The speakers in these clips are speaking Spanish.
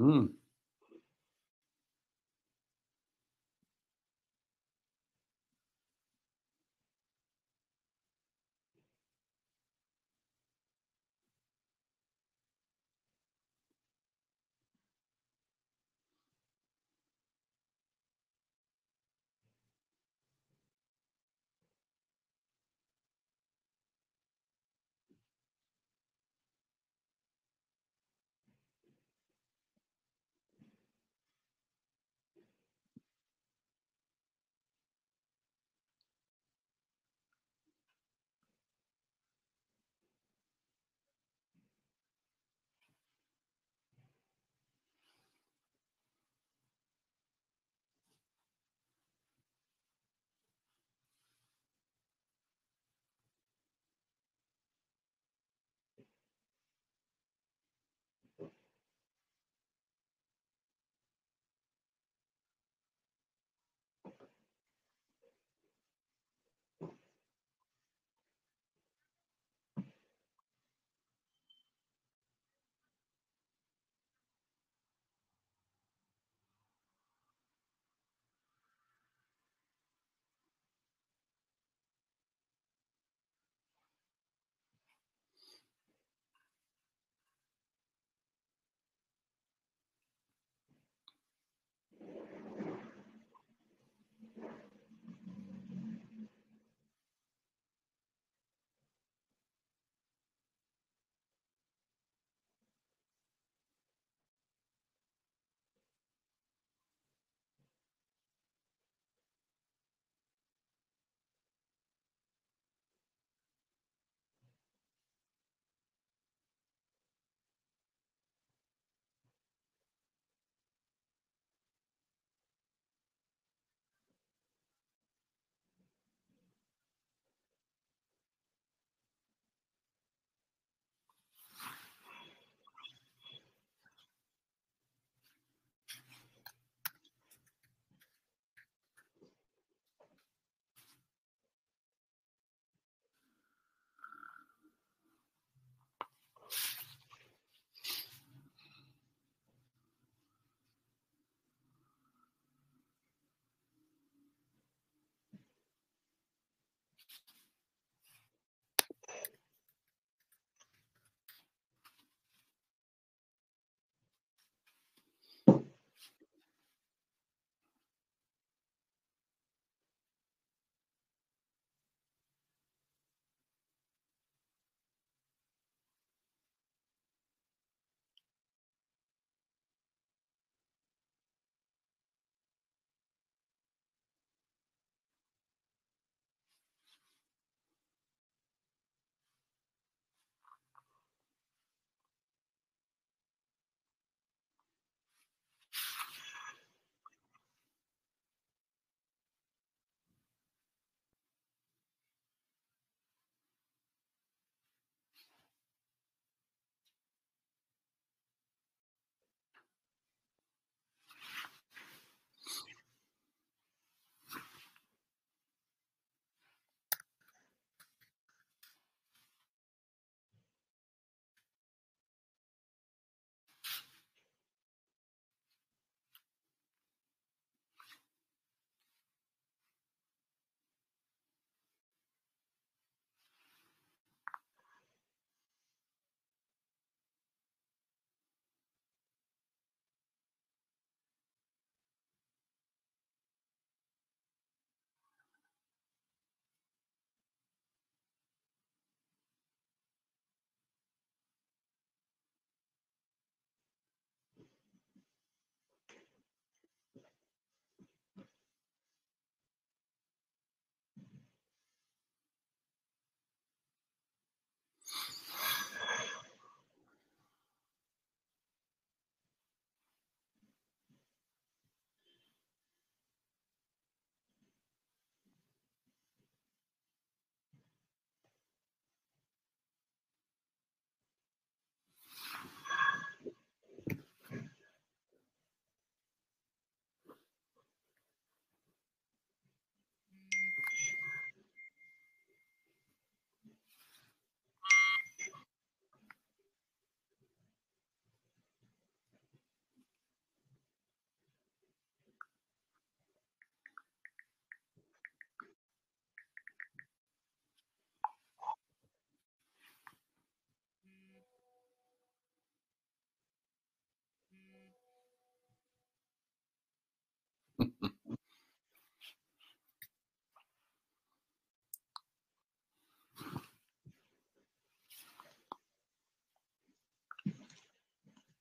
Mm.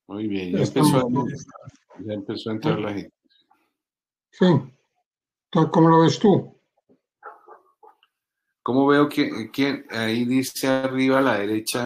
Muy bien, Estamos, ya empezó a entrar la gente. sí, ¿cómo lo ves tú? ¿Cómo veo que ahí dice arriba a la derecha?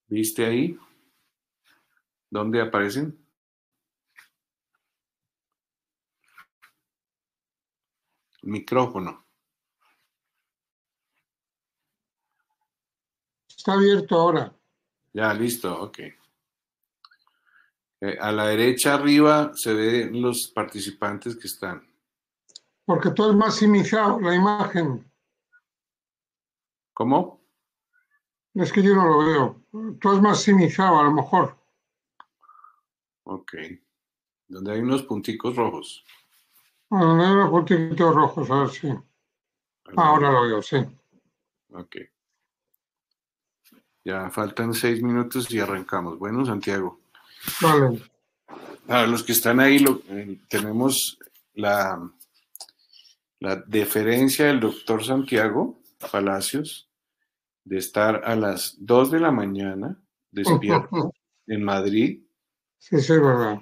¿Viste ahí? ¿Dónde aparecen? Micrófono. Está abierto ahora, Ya, listo, ok. A la derecha arriba se ven los participantes que están. porque tú has maximizado la imagen. ¿Cómo? Es que yo no lo veo. Tú has maximizado a lo mejor. Ok. Donde hay unos punticos rojos. Bueno, me veo puntitos rojos, a ver si. A la Ahora derecha. lo veo, sí. Ok. Ya faltan 6 minutos y arrancamos. Bueno, Santiago. Vale. Para los que están ahí, tenemos la, la deferencia del doctor Santiago Palacios de estar a las 2 de la mañana despierto en Madrid Sí, sí, es verdad.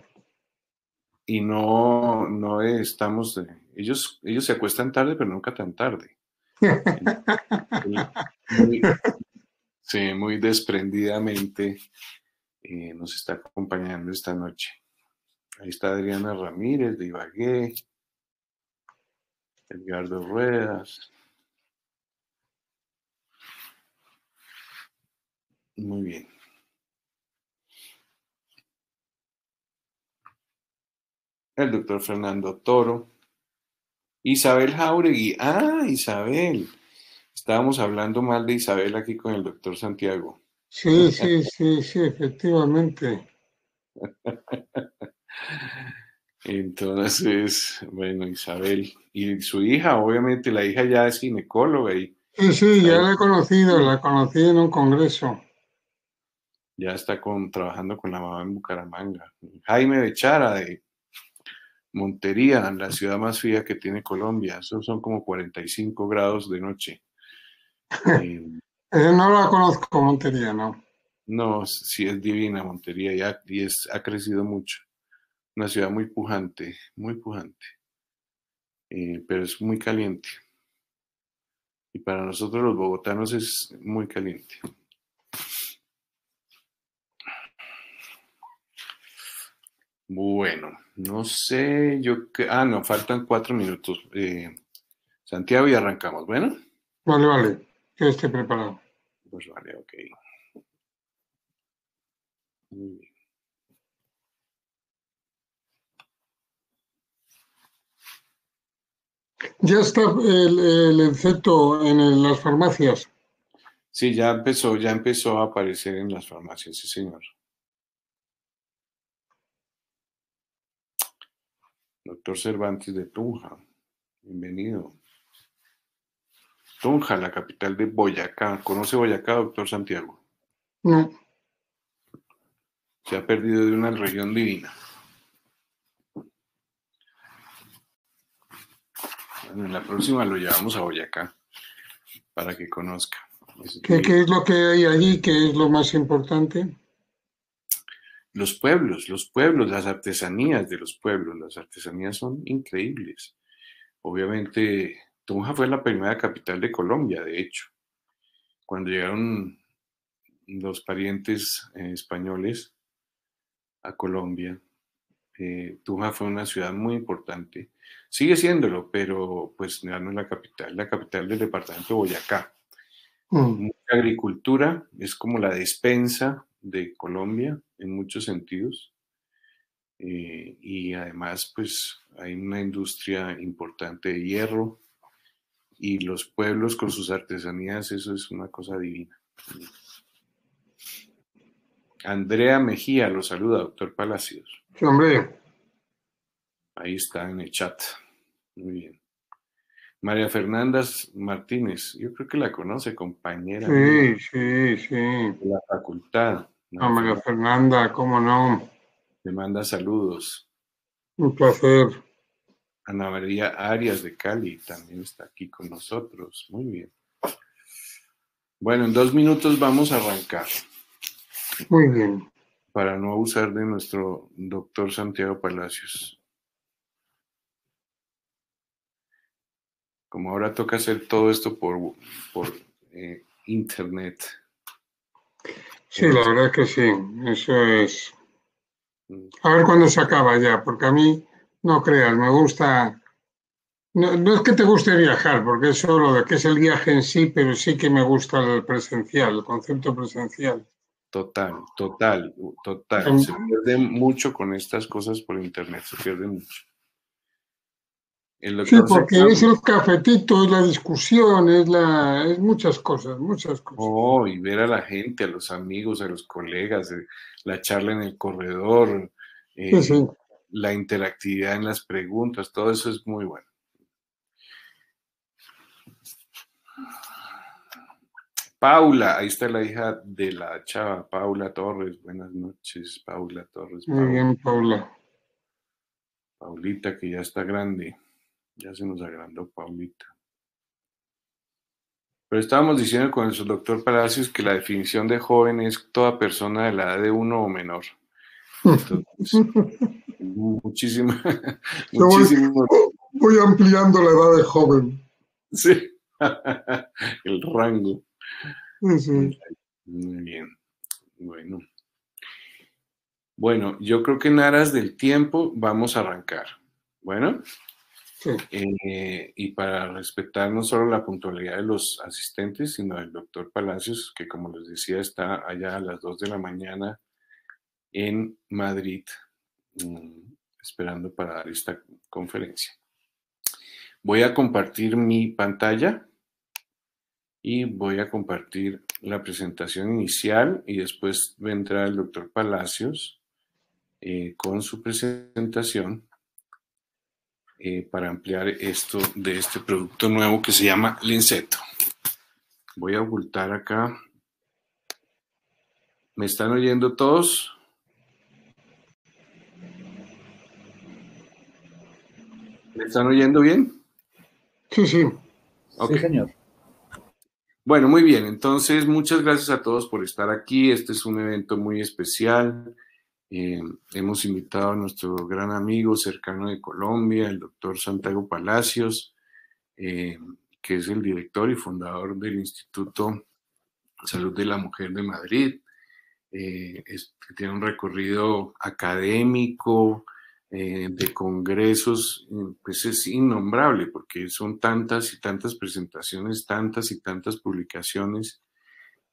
y no estamos, ellos se acuestan tarde, pero nunca tan tarde. Él muy, sí, muy desprendidamente nos está acompañando esta noche. Ahí está Adriana Ramírez de Ibagué, Edgardo Ruedas. Muy bien. El doctor Fernando Toro. Isabel Jauregui. Ah, Isabel. Estábamos hablando mal de Isabel aquí con el doctor Santiago. Sí, sí, sí, sí, efectivamente. Entonces, bueno, Isabel. Y su hija, obviamente, la hija ya es ginecóloga y Sí, sí, está ya ahí, la conocí en un congreso. ya está trabajando con la mamá en Bucaramanga. Jaime Bechara de Montería, la ciudad más fría que tiene Colombia. Esos son como 45 grados de noche. Eh, No la conozco, Montería, ¿no? no, sí es divina Montería ha crecido mucho. Una ciudad muy pujante, pero es muy caliente. Y para nosotros los bogotanos es muy caliente. Bueno, no sé, no, faltan 4 minutos. Santiago y arrancamos. Bueno, Vale, vale, yo estoy preparado. pues vale, ok. Muy bien. Ya está el efecto en las farmacias. Sí, ya empezó a aparecer en las farmacias, sí, señor. Doctor Cervantes de Tunja, bienvenido. Tunja, la capital de Boyacá. ¿Conoce Boyacá, doctor Santiago? No, Se ha perdido de una región divina. Bueno, en la próxima lo llevamos a Boyacá para que conozca. Es ¿qué divino. es lo que hay allí? ¿Qué es lo más importante? Los pueblos, las artesanías de los pueblos, las artesanías son increíbles. Obviamente, Tunja fue la primera capital de Colombia, de hecho. Cuando llegaron los parientes españoles a Colombia, Tunja fue una ciudad muy importante. Sigue siéndolo, pero pues ya no es la capital del departamento de Boyacá. Mm. Mucha agricultura, es como la despensa de Colombia en muchos sentidos. Y además, pues hay una industria importante de hierro y los pueblos con sus artesanías, eso es una cosa divina. Andrea Mejía lo saluda, doctor Palacios. Sí, hombre. Ahí está en el chat. Muy bien. María Fernanda Martínez, yo creo que la conoce, compañera mía Sí, sí, sí. de la facultad. A María María Fernanda Fernanda, cómo no. le manda saludos. Un placer. Ana María Arias de Cali también está aquí con nosotros. Muy bien. Bueno, en 2 minutos vamos a arrancar Muy bien. para no abusar de nuestro doctor Santiago Palacios. Como ahora toca hacer todo esto por internet. Sí, la verdad que sí. Eso es. Mm. A ver cuándo se acaba ya, porque a mí, no creas, me gusta. No, no es que te guste viajar, porque eso lo de que es el viaje en sí, pero sí que me gusta el presencial, el concepto presencial. Total, total, total. Se Em, pierde mucho con estas cosas por internet, se pierde mucho. El Sí, doctor se... porque es el cafetito, es la discusión, es muchas cosas, muchas cosas. Oh, y ver a la gente, a los amigos, a los colegas, la charla en el corredor, Sí, sí. eh, la interactividad en las preguntas, todo eso es muy bueno. Paula, ahí está la hija de la chava, Paula Torres. Buenas noches, Paula Torres, Muy bien, Paula. Paulita, que ya está grande, ya se nos agrandó Paulita. Pero estábamos diciendo con el doctor Palacios que la definición de joven es toda persona de la edad de uno o menor. Entonces, muchísimo, Yo voy, muchísimo, voy ampliando la edad de joven. sí, el rango. Sí, sí, Muy bien, bueno. Bueno, yo creo que en aras del tiempo vamos a arrancar. Bueno, sí. y para respetar no solo la puntualidad de los asistentes, sino del doctor Palacios, que como les decía está allá a las 2 de la mañana en Madrid, esperando para dar esta conferencia. Voy a compartir mi pantalla y voy a compartir la presentación inicial y después vendrá el doctor Palacios con su presentación para ampliar esto de este producto nuevo que se llama Lenceto. Voy a ocultar acá. ¿Me están oyendo todos? ¿Me están oyendo bien? Sí, sí. Ok. Sí, señor. Bueno, muy bien. Entonces, muchas gracias a todos por estar aquí. Este es un evento muy especial. Hemos invitado a nuestro gran amigo cercano de Colombia, el doctor Santiago Palacios, que es el director y fundador del Instituto Salud de la Mujer de Madrid. Que tiene un recorrido académico, de congresos, pues es innombrable porque son tantas y tantas presentaciones, tantas y tantas publicaciones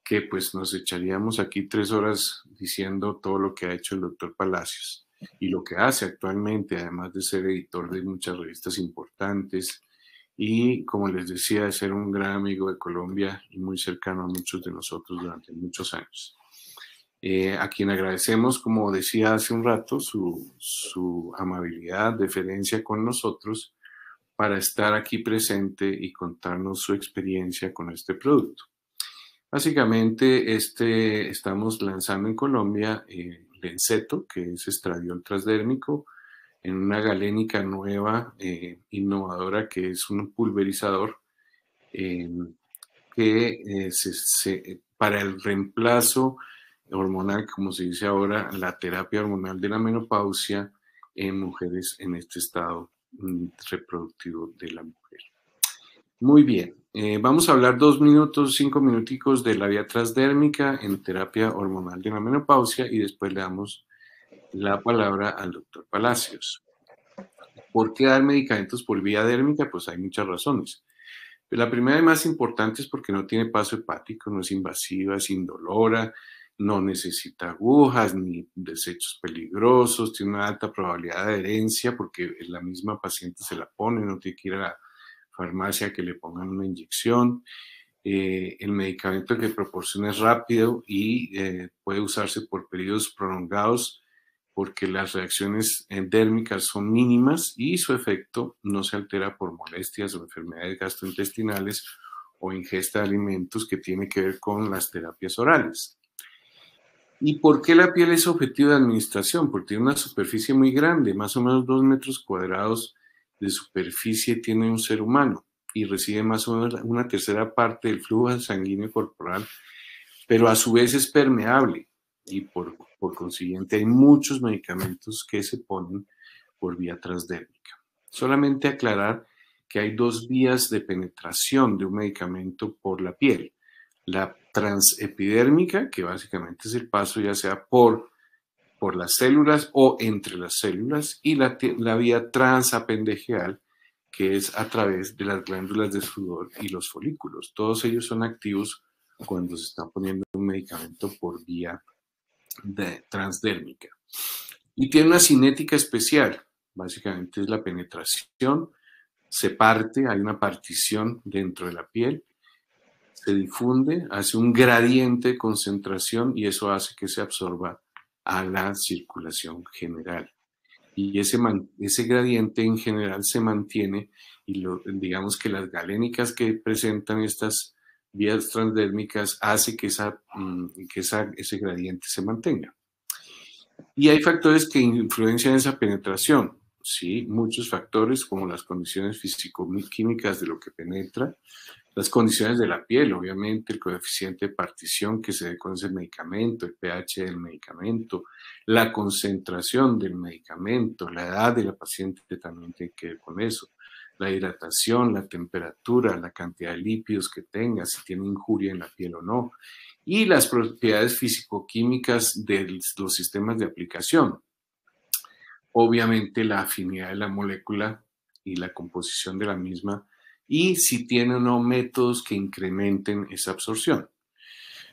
que pues nos echaríamos aquí 3 horas diciendo todo lo que ha hecho el doctor Palacios y lo que hace actualmente, además de ser editor de muchas revistas importantes y, como les decía, de ser un gran amigo de Colombia y muy cercano a muchos de nosotros durante muchos años. A quien agradecemos, como decía hace un rato, su amabilidad, deferencia con nosotros para estar aquí presente y contarnos su experiencia con este producto. Básicamente, estamos lanzando en Colombia Lenceto, que es estradiol transdérmico, en una galénica nueva, innovadora, que es un pulverizador eh, que para el reemplazo hormonal, como se dice ahora, la terapia hormonal de la menopausia en mujeres en este estado reproductivo de la mujer. Muy bien, vamos a hablar 2 minutos, 5 minuticos de la vía transdérmica en terapia hormonal de la menopausia y después le damos la palabra al doctor Palacios. ¿Por qué dar medicamentos por vía dérmica? Pues hay muchas razones. Pero la primera y más importante es porque no tiene paso hepático, no es invasiva, es indolora, no necesita agujas ni desechos peligrosos, tiene una alta probabilidad de adherencia porque la misma paciente se la pone, no tiene que ir a la farmacia a que le pongan una inyección. El medicamento que proporciona es rápido y puede usarse por periodos prolongados porque las reacciones endérmicas son mínimas y su efecto no se altera por molestias o enfermedades gastrointestinales o ingesta de alimentos que tiene que ver con las terapias orales. ¿Y por qué la piel es objetivo de administración? Porque tiene una superficie muy grande, más o menos 2 metros cuadrados de superficie tiene un ser humano y recibe más o menos una tercera parte del flujo sanguíneo corporal, pero a su vez es permeable y por consiguiente hay muchos medicamentos que se ponen por vía transdérmica. Solamente aclarar que hay dos vías de penetración de un medicamento por la piel. La transepidérmica, que básicamente es el paso ya sea por las células o entre las células, y la vía transapendejeal, que es a través de las glándulas de sudor y los folículos. Todos ellos son activos cuando se está poniendo un medicamento por vía transdérmica. Y tiene una cinética especial, básicamente es la penetración, se parte, hay una partición dentro de la piel, se difunde, hace un gradiente de concentración y eso hace que se absorba a la circulación general. Y ese gradiente en general se mantiene y digamos que las galénicas que presentan estas vías transdérmicas hace que ese gradiente se mantenga. Y hay factores que influencian esa penetración, ¿sí? Muchos factores como las condiciones físico-químicas de lo que penetra, las condiciones de la piel, obviamente, el coeficiente de partición que se dé con ese medicamento, el pH del medicamento, la concentración del medicamento, la edad de la paciente también tiene que ver con eso, la hidratación, la temperatura, la cantidad de lípidos que tenga, si tiene injuria en la piel o no, y las propiedades físico-químicas de los sistemas de aplicación. Obviamente la afinidad de la molécula y la composición de la misma, y si tiene o no métodos que incrementen esa absorción.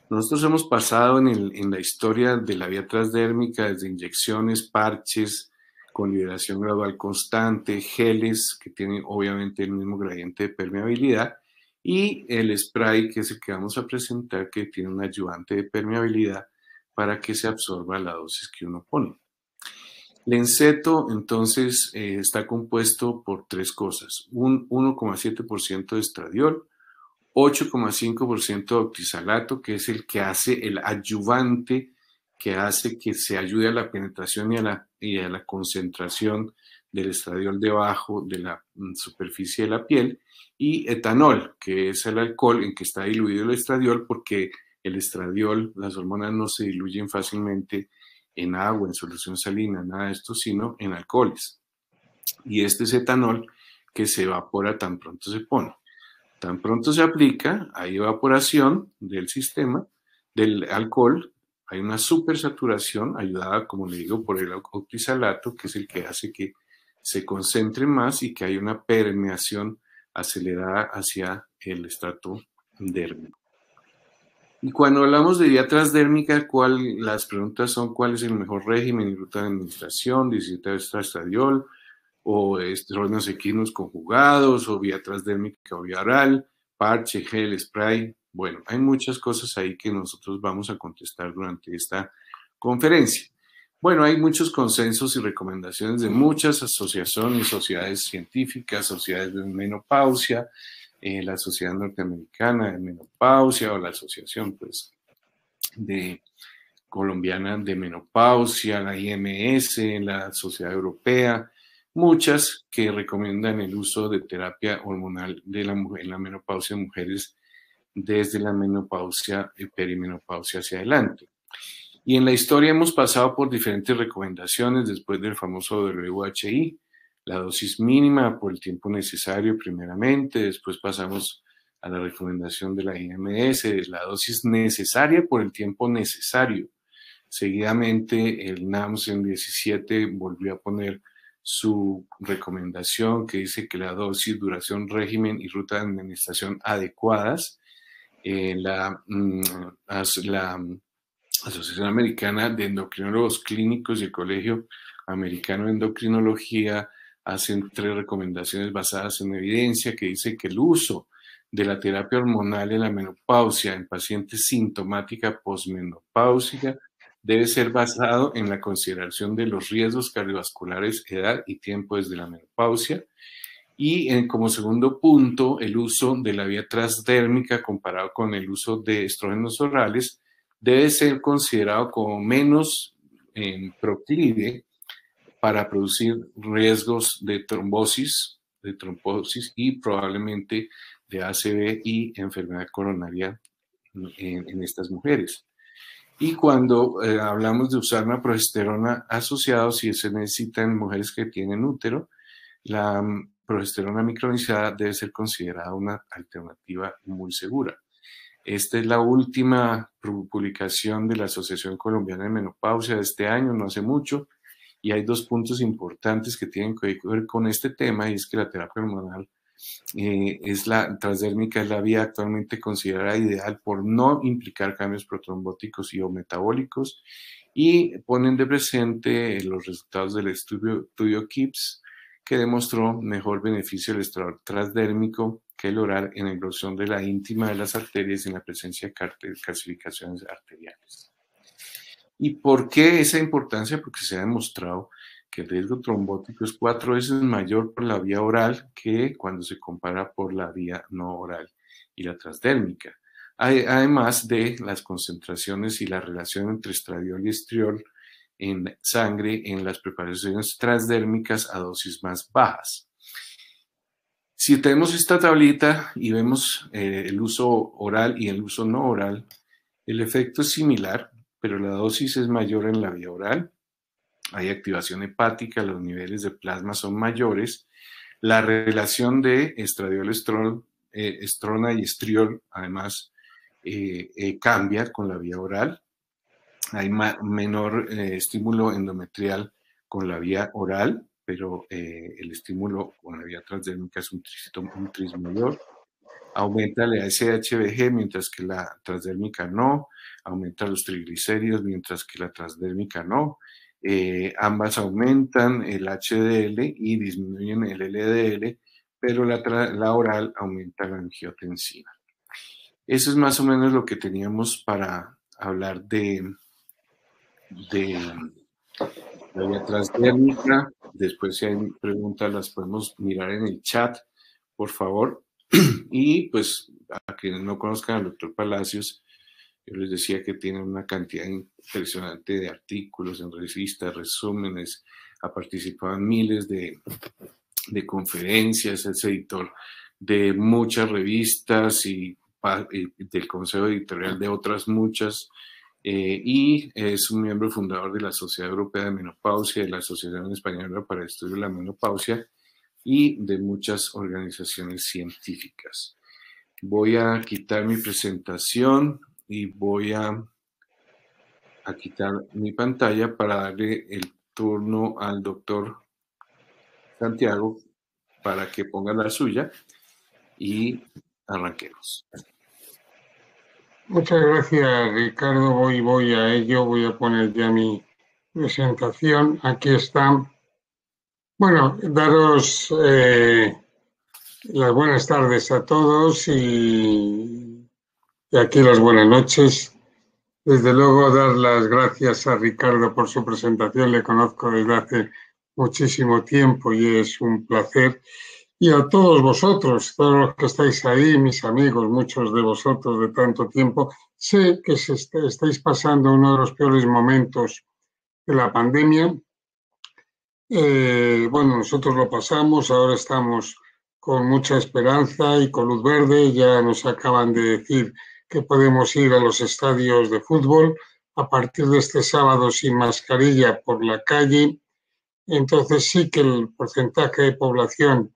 Nosotros hemos pasado en la historia de la vía transdérmica desde inyecciones, parches con liberación gradual constante, geles que tienen obviamente el mismo gradiente de permeabilidad y el spray que es el que vamos a presentar que tiene un ayudante de permeabilidad para que se absorba la dosis que uno pone. Lenceto, entonces, está compuesto por tres cosas. Un 1,7% de estradiol, 8,5% de octisalato, que es el que hace el adyuvante, que hace que se ayude a la penetración y a la concentración del estradiol debajo de la superficie de la piel, y etanol, que es el alcohol en que está diluido el estradiol, porque el estradiol, las hormonas no se diluyen fácilmente en agua, en solución salina, nada de esto, sino en alcoholes. Y este es etanol que se evapora tan pronto se pone. Tan pronto se aplica, hay evaporación del sistema, del alcohol, hay una supersaturación ayudada, como le digo, por el octisalato, que es el que hace que se concentre más y que hay una permeación acelerada hacia el estrato dérmico. Y cuando hablamos de vía transdérmica, las preguntas son cuál es el mejor régimen y ruta de administración, 17 estradiol, o estrógenos equinos conjugados, o vía transdérmica o vía oral, parche, gel, spray. Bueno, hay muchas cosas ahí que nosotros vamos a contestar durante esta conferencia. Bueno, hay muchos consensos y recomendaciones de muchas asociaciones, sociedades científicas, sociedades de menopausia, la Sociedad Norteamericana de Menopausia o la Asociación pues, Colombiana de Menopausia, la IMS, la Sociedad Europea, muchas que recomiendan el uso de terapia hormonal de en la menopausia de mujeres desde la menopausia y perimenopausia hacia adelante. Y en la historia hemos pasado por diferentes recomendaciones después del famoso WHI, la dosis mínima por el tiempo necesario primeramente, después pasamos a la recomendación de la IMS, la dosis necesaria por el tiempo necesario. Seguidamente, el NAMS en 17 volvió a poner su recomendación que dice que la dosis, duración, régimen y ruta de administración adecuadas. La Asociación Americana de Endocrinólogos Clínicos y el Colegio Americano de Endocrinología hacen 3 recomendaciones basadas en evidencia que dice que el uso de la terapia hormonal en la menopausia en pacientes sintomática posmenopáusica debe ser basado en la consideración de los riesgos cardiovasculares, edad y tiempo desde la menopausia. Y como segundo punto, el uso de la vía transdérmica comparado con el uso de estrógenos orales debe ser considerado como menos proclive para producir riesgos de trombosis y probablemente de ACV y enfermedad coronaria en estas mujeres. Y cuando hablamos de usar una progesterona asociada, si se necesita en mujeres que tienen útero, la progesterona micronizada debe ser considerada una alternativa muy segura. Esta es la última publicación de la Asociación Colombiana de Menopausia de este año, no hace mucho, y hay 2 puntos importantes que tienen que ver con este tema, y es que la terapia hormonal transdérmica es la vía actualmente considerada ideal por no implicar cambios protrombóticos y o metabólicos, y ponen de presente los resultados del estudio KIPS, que demostró mejor beneficio del estrador transdérmico que el oral en la erosión de la íntima de las arterias y en la presencia de calcificaciones arteriales. ¿Y por qué esa importancia? Porque se ha demostrado que el riesgo trombótico es 4 veces mayor por la vía oral que cuando se compara por la vía no oral y la transdérmica. Además de las concentraciones y la relación entre estradiol y estriol en sangre en las preparaciones transdérmicas a dosis más bajas. Si tenemos esta tablita y vemos el uso oral y el uso no oral, el efecto es similar, pero la dosis es mayor en la vía oral. Hay activación hepática, los niveles de plasma son mayores. La relación de estradiol, estrona y estriol, además, cambia con la vía oral. Hay menor estímulo endometrial con la vía oral, pero el estímulo con la vía transdérmica es un tris mayor. Aumenta la SHBG mientras que la transdérmica no. Aumenta los triglicéridos mientras que la transdérmica no. Ambas aumentan el HDL y disminuyen el LDL, pero la oral aumenta la angiotensina. Eso es más o menos lo que teníamos para hablar de la vía transdérmica. Después, si hay preguntas, las podemos mirar en el chat, por favor. Y pues, a quienes no conozcan al doctor Palacios, yo les decía que tiene una cantidad impresionante de artículos en revistas, resúmenes, ha participado en miles de conferencias, es editor de muchas revistas y del consejo editorial de otras muchas, y es un miembro fundador de la Sociedad Europea de Menopausia, de la Asociación Española para el Estudio de la Menopausia y de muchas organizaciones científicas. Voy a quitar mi presentación y voy a quitar mi pantalla para darle el turno al doctor Santiago para que ponga la suya y arranquemos. Muchas gracias, Ricardo. Voy a ello. Voy a poner ya mi presentación. Aquí está. Bueno, daros las buenas tardes a todos y aquí las buenas noches. Desde luego, dar las gracias a Ricardo por su presentación. Le conozco desde hace muchísimo tiempo y es un placer. Y a todos vosotros, todos los que estáis ahí, mis amigos, muchos de vosotros de tanto tiempo, sé que estáis pasando uno de los peores momentos de la pandemia. Bueno, nosotros lo pasamos, ahora estamos con mucha esperanza y con luz verde. Ya nos acaban de decir que podemos ir a los estadios de fútbol a partir de este sábado sin mascarilla por la calle. Entonces sí que el porcentaje de población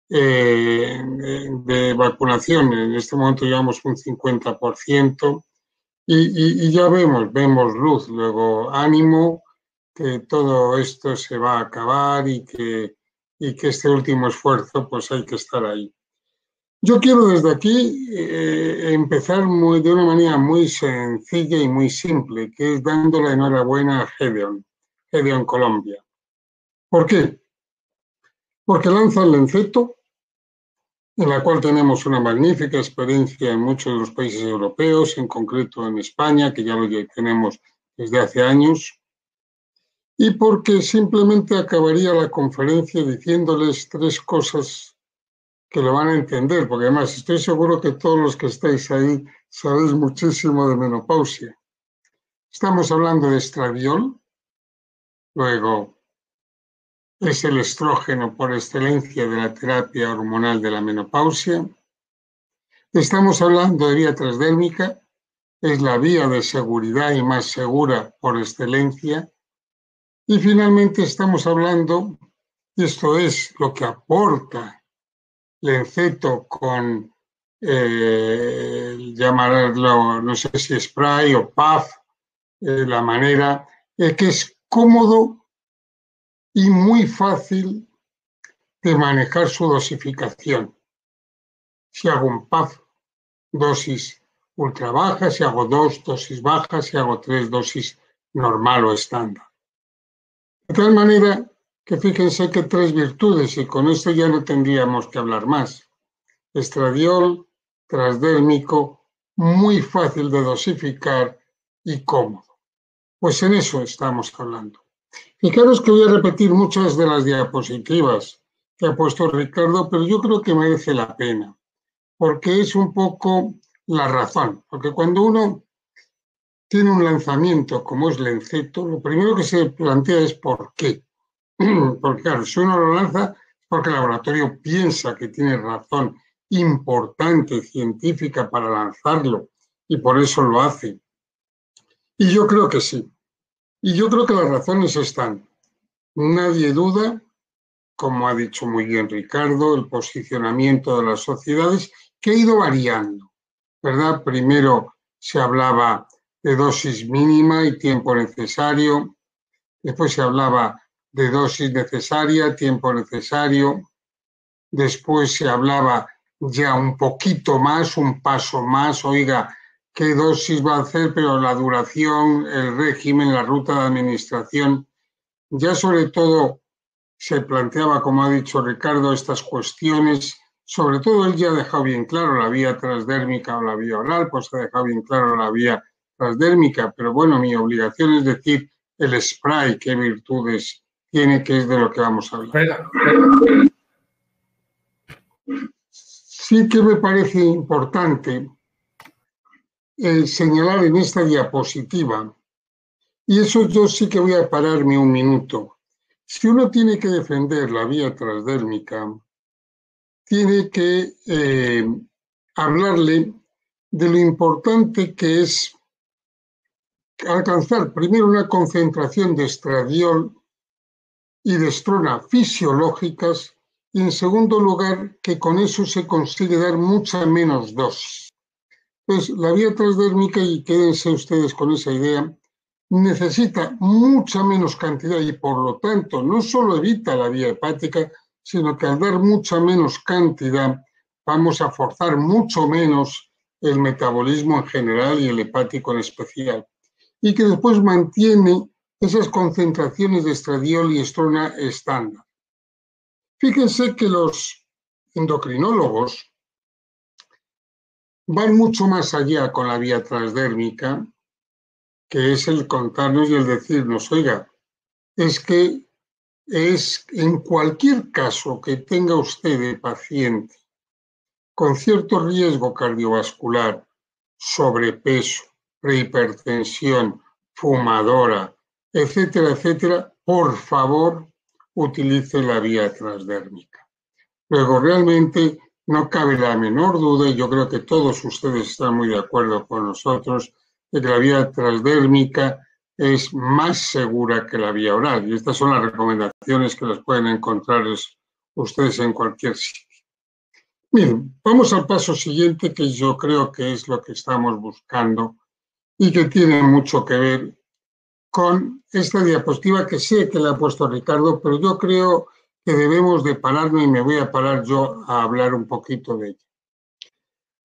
de vacunación, en este momento llevamos un 50%, Y ya vemos luz. Luego, ánimo, que todo esto se va a acabar y que este último esfuerzo, pues hay que estar ahí. Yo quiero desde aquí empezar de una manera muy sencilla y muy simple, que es dando la enhorabuena a Gedeon Colombia. ¿Por qué? Porque lanza el Lenceto, en la cual tenemos una magnífica experiencia en muchos de los países europeos, en concreto en España, que ya lo tenemos desde hace años, y porque simplemente acabaría la conferencia diciéndoles 3 cosas que lo van a entender, porque además estoy seguro que todos los que estáis ahí sabéis muchísimo de menopausia. Estamos hablando de estradiol, luego es el estrógeno por excelencia de la terapia hormonal de la menopausia. Estamos hablando de vía transdérmica, es la vía de seguridad y más segura por excelencia. Y finalmente estamos hablando, y esto es lo que aporta Lenceto con, llamarlo, no sé si spray o puff, la manera, que es cómodo y muy fácil de manejar su dosificación. Si hago un puff, dosis ultra baja, si hago 2 dosis bajas, si hago 3 dosis normal o estándar. De tal manera que fíjense que 3 virtudes, y con esto ya no tendríamos que hablar más. Estradiol, transdérmico, muy fácil de dosificar y cómodo. Pues en eso estamos hablando. Fijaros que voy a repetir muchas de las diapositivas que ha puesto Ricardo, pero yo creo que merece la pena, porque es un poco la razón. Porque cuando uno tiene un lanzamiento como es Lenceto, lo primero que se plantea es ¿por qué? Porque claro, si uno lo lanza es porque el laboratorio piensa que tiene razón importante científica para lanzarlo y por eso lo hace. Y yo creo que sí. Y yo creo que las razones están. Nadie duda, como ha dicho muy bien Ricardo, el posicionamiento de las sociedades que ha ido variando, ¿verdad? Primero se hablaba de dosis mínima y tiempo necesario, después se hablaba de dosis necesaria, tiempo necesario, después se hablaba ya un poquito más, un paso más, oiga, qué dosis va a hacer, pero la duración, el régimen, la ruta de administración, ya sobre todo se planteaba, como ha dicho Ricardo, estas cuestiones, sobre todo él ya ha dejado bien claro la vía transdérmica o la vía oral, pues ha dejado bien claro la vía transdérmica, pero bueno, mi obligación es decir el spray, qué virtudes tiene, que es de lo que vamos a hablar. Sí que me parece importante señalar en esta diapositiva, y eso yo sí que voy a pararme un minuto. Si uno tiene que defender la vía transdérmica, tiene que hablarle de lo importante que es alcanzar primero una concentración de estradiol y de estrona fisiológicas y en segundo lugar que con eso se consigue dar mucha menos dosis. Pues la vía transdérmica, y quédense ustedes con esa idea, necesita mucha menos cantidad y por lo tanto no solo evita la vía hepática, sino que al dar mucha menos cantidad vamos a forzar mucho menos el metabolismo en general y el hepático en especial. Y que después mantiene esas concentraciones de estradiol y estrona estándar. Fíjense que los endocrinólogos van mucho más allá con la vía transdérmica, que es el contarnos y el decirnos, oiga, es que es en cualquier caso que tenga usted de paciente con cierto riesgo cardiovascular, sobrepeso, prehipertensión, fumadora, etcétera, etcétera, por favor, utilice la vía transdérmica. Luego, realmente no cabe la menor duda, y yo creo que todos ustedes están muy de acuerdo con nosotros, de que la vía transdérmica es más segura que la vía oral. Y estas son las recomendaciones que las pueden encontrar ustedes en cualquier sitio. Miren, vamos al paso siguiente, que yo creo que es lo que estamos buscando y que tiene mucho que ver con esta diapositiva que sé que le ha puesto Ricardo, pero yo creo que debemos de pararnos y me voy a parar yo a hablar un poquito de ella.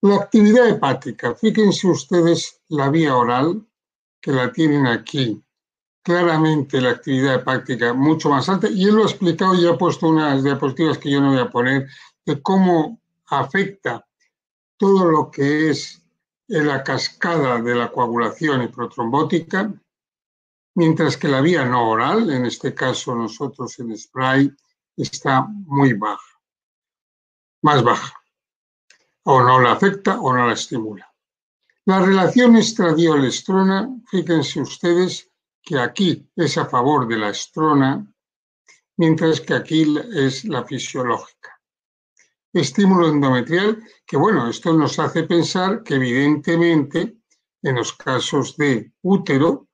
La actividad hepática, fíjense ustedes la vía oral, que la tienen aquí, claramente la actividad hepática mucho más alta, y él lo ha explicado y ha puesto unas diapositivas que yo no voy a poner, de cómo afecta todo lo que es la cascada de la coagulación protrombótica, mientras que la vía no oral, en este caso nosotros en spray, está muy baja, más baja, o no la afecta o no la estimula. La relación estradiol-estrona, fíjense ustedes que aquí es a favor de la estrona, mientras que aquí es la fisiológica. Estímulo endometrial, que bueno, esto nos hace pensar que evidentemente en los casos de útero,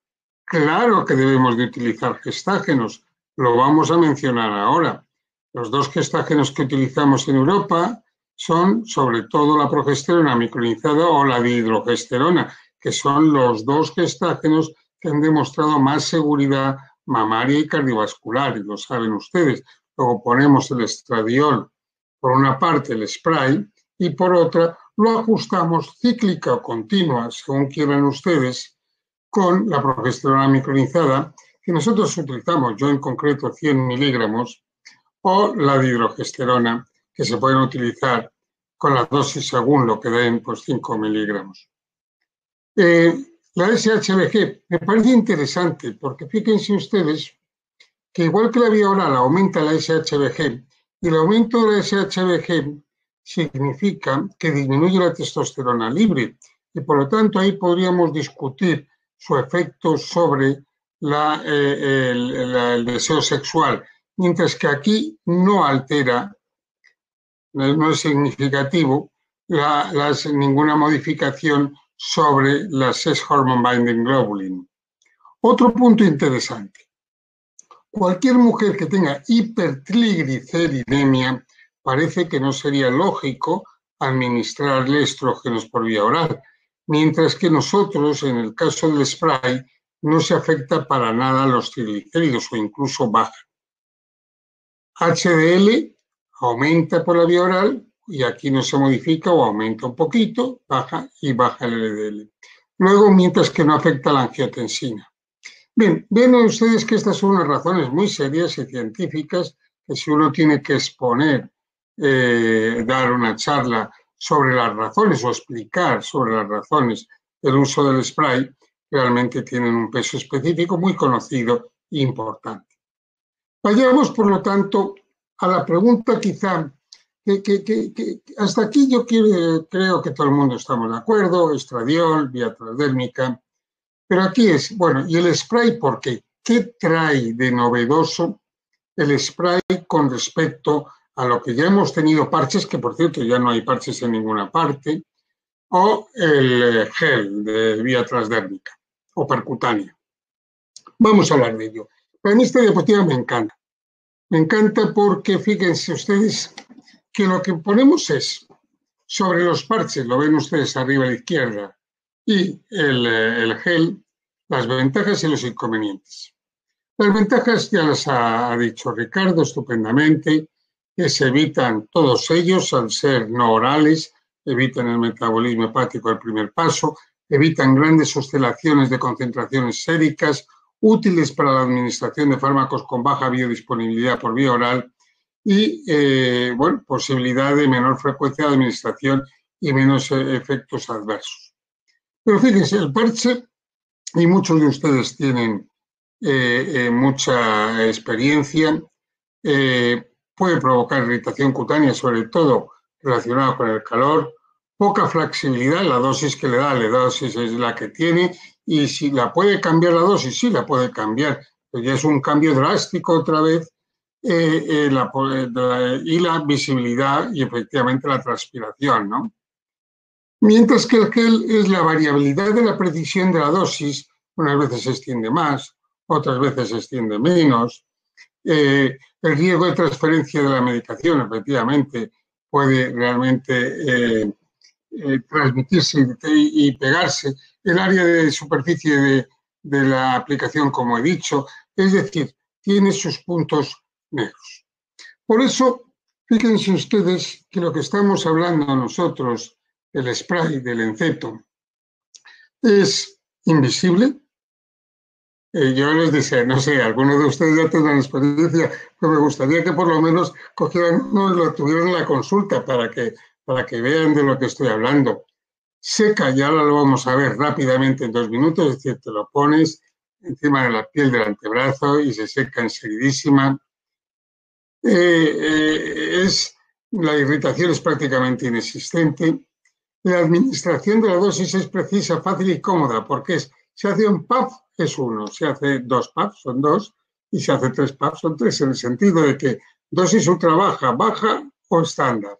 claro que debemos de utilizar gestágenos, lo vamos a mencionar ahora. Los dos gestágenos que utilizamos en Europa son sobre todo la progesterona micronizada o la dihidrogesterona, que son los dos gestágenos que han demostrado más seguridad mamaria y cardiovascular, y lo saben ustedes. Luego ponemos el estradiol, por una parte el spray, y por otra lo ajustamos cíclica o continua, según quieran ustedes, con la progesterona micronizada, que nosotros utilizamos, yo en concreto 100 miligramos, o la dihidrogesterona, que se pueden utilizar con la dosis según lo que den, pues 5 miligramos. La SHBG me parece interesante porque fíjense ustedes que igual que la vía oral aumenta la SHBG, y el aumento de la SHBG significa que disminuye la testosterona libre, y por lo tanto ahí podríamos discutir su efecto sobre el deseo sexual, mientras que aquí no altera, no es significativo ninguna modificación sobre la sex hormone binding globulin. Otro punto interesante. Cualquier mujer que tenga hipertrigliceridemia parece que no sería lógico administrarle estrógenos por vía oral, mientras que nosotros, en el caso del spray, no se afecta para nada los triglicéridos o incluso baja. HDL aumenta por la vía oral y aquí no se modifica o aumenta un poquito, baja y baja el LDL. Luego, mientras que no afecta la angiotensina. Bien, ven ustedes que estas son unas razones muy serias y científicas que si uno tiene que exponer, dar una charla sobre las razones o explicar sobre las razones del uso del spray, realmente tienen un peso específico muy conocido e importante. Vayamos, por lo tanto, a la pregunta quizá que hasta aquí yo creo que todo el mundo estamos de acuerdo, estradiol, vía transdérmica. Pero aquí es, bueno, ¿y el spray por qué? ¿Qué trae de novedoso el spray con respecto a lo que ya hemos tenido parches, que por cierto ya no hay parches en ninguna parte, o el gel de vía transdérmica o percutánea? Vamos a hablar de ello. Para mí esta diapositiva me encanta. Me encanta porque fíjense ustedes que lo que ponemos es sobre los parches, lo ven ustedes arriba a la izquierda, y el gel, las ventajas y los inconvenientes. Las ventajas ya las ha dicho Ricardo estupendamente, que se evitan todos ellos al ser no orales, evitan el metabolismo hepático al primer paso, evitan grandes oscilaciones de concentraciones séricas, útiles para la administración de fármacos con baja biodisponibilidad por vía oral y, bueno, posibilidad de menor frecuencia de administración y menos efectos adversos. Pero fíjense, el parche, y muchos de ustedes tienen mucha experiencia, puede provocar irritación cutánea, sobre todo relacionada con el calor, poca flexibilidad, la dosis que le da, la dosis es la que tiene, y si la puede cambiar la dosis, sí la puede cambiar, pero ya es un cambio drástico otra vez, y la visibilidad y efectivamente la transpiración, ¿no? Mientras que el gel es la variabilidad de la precisión de la dosis, unas veces se extiende más, otras veces se extiende menos. El riesgo de transferencia de la medicación, efectivamente, puede realmente transmitirse y pegarse, el área de superficie de la aplicación, como he dicho, es decir, tiene sus puntos negros. Por eso, fíjense ustedes que lo que estamos hablando nosotros, el spray del Enceto, es invisible. Yo les decía, no sé, algunos de ustedes ya tendrán experiencia, pero me gustaría que por lo menos cogieran uno y lo tuvieran en la consulta para que vean de lo que estoy hablando. Seca, y ahora lo vamos a ver rápidamente en 2 minutos, es decir, te lo pones encima de la piel del antebrazo y se seca enseguidísima. La irritación es prácticamente inexistente. La administración de la dosis es precisa, fácil y cómoda, porque se hace un puff, es 1, se hace 2 puffs, son 2, y se hace 3 puffs, son 3, en el sentido de que dosis ultra baja, baja o estándar.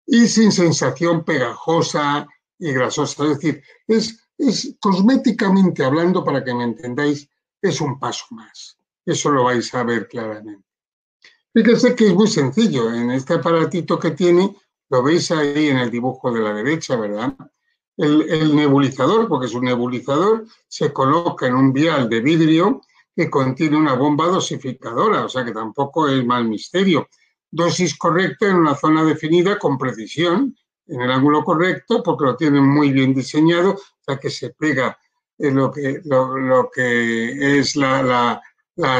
Y sin sensación pegajosa y grasosa. Es decir, es cosméticamente hablando, para que me entendáis, es un paso más. Eso lo vais a ver claramente. Fíjense que es muy sencillo. En este aparatito que tiene, lo veis ahí en el dibujo de la derecha, ¿verdad? El nebulizador, porque es un nebulizador, se coloca en un vial de vidrio que contiene una bomba dosificadora, o sea que tampoco es mal misterio. Dosis correcta en una zona definida con precisión, en el ángulo correcto, porque lo tienen muy bien diseñado, o sea que se pega en lo que es la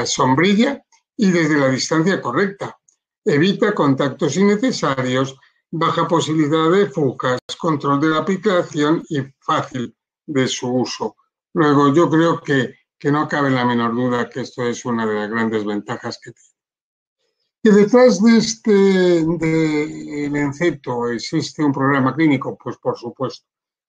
sombrilla y desde la distancia correcta. Evita contactos innecesarios, baja posibilidad de fugas, control de la aplicación y fácil de su uso. Luego, yo creo que no cabe la menor duda que esto es una de las grandes ventajas que tiene. Y detrás del Enceto existe un programa clínico, pues por supuesto.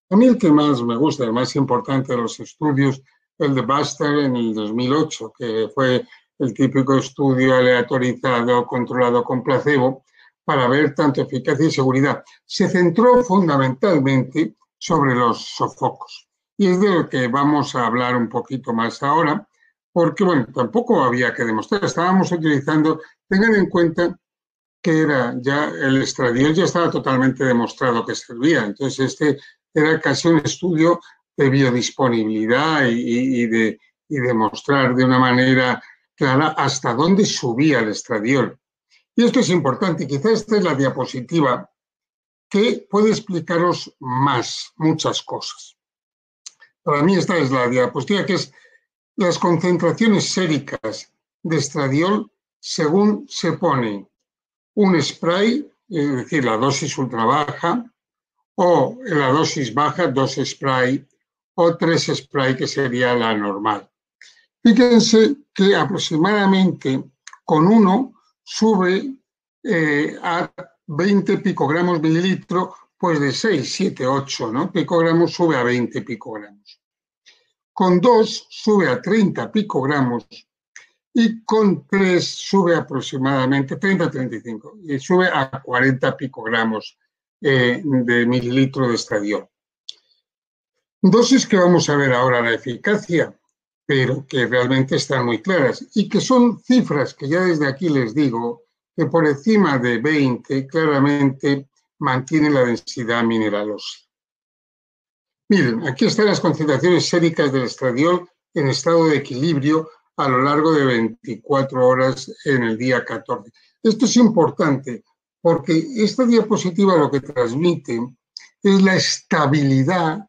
A mí el que más me gusta, el más importante de los estudios, el de Baxter en el 2008, que fue el típico estudio aleatorizado, controlado con placebo, para ver tanto eficacia y seguridad. Se centró fundamentalmente sobre los sofocos. Y es de lo que vamos a hablar un poquito más ahora, porque, bueno, tampoco había que demostrar. Estábamos utilizando, tengan en cuenta que el estradiol ya estaba totalmente demostrado que servía. Entonces, este era casi un estudio de biodisponibilidad y de demostrar de una manera clara hasta dónde subía el estradiol. Y esto es importante. Quizás esta es la diapositiva que puede explicaros muchas cosas. Para mí esta es la diapositiva, que es las concentraciones séricas de estradiol según se pone un spray, es decir, la dosis ultra baja, o la dosis baja, 2 spray, o 3 spray, que sería la normal. Fíjense que aproximadamente con 1 sube a 20 picogramos mililitro, pues de 6, 7, 8, ¿no? Picogramos sube a 20 picogramos. Con 2 sube a 30 picogramos y con 3 sube aproximadamente 30, 35 y sube a 40 picogramos de mililitro de estradiol. Dosis que vamos a ver ahora la eficacia, pero que realmente están muy claras y que son cifras que ya desde aquí les digo que por encima de 20 claramente mantiene la densidad mineralosa. Miren, aquí están las concentraciones séricas del estradiol en estado de equilibrio a lo largo de 24 horas en el día 14. Esto es importante porque esta diapositiva lo que transmite es la estabilidad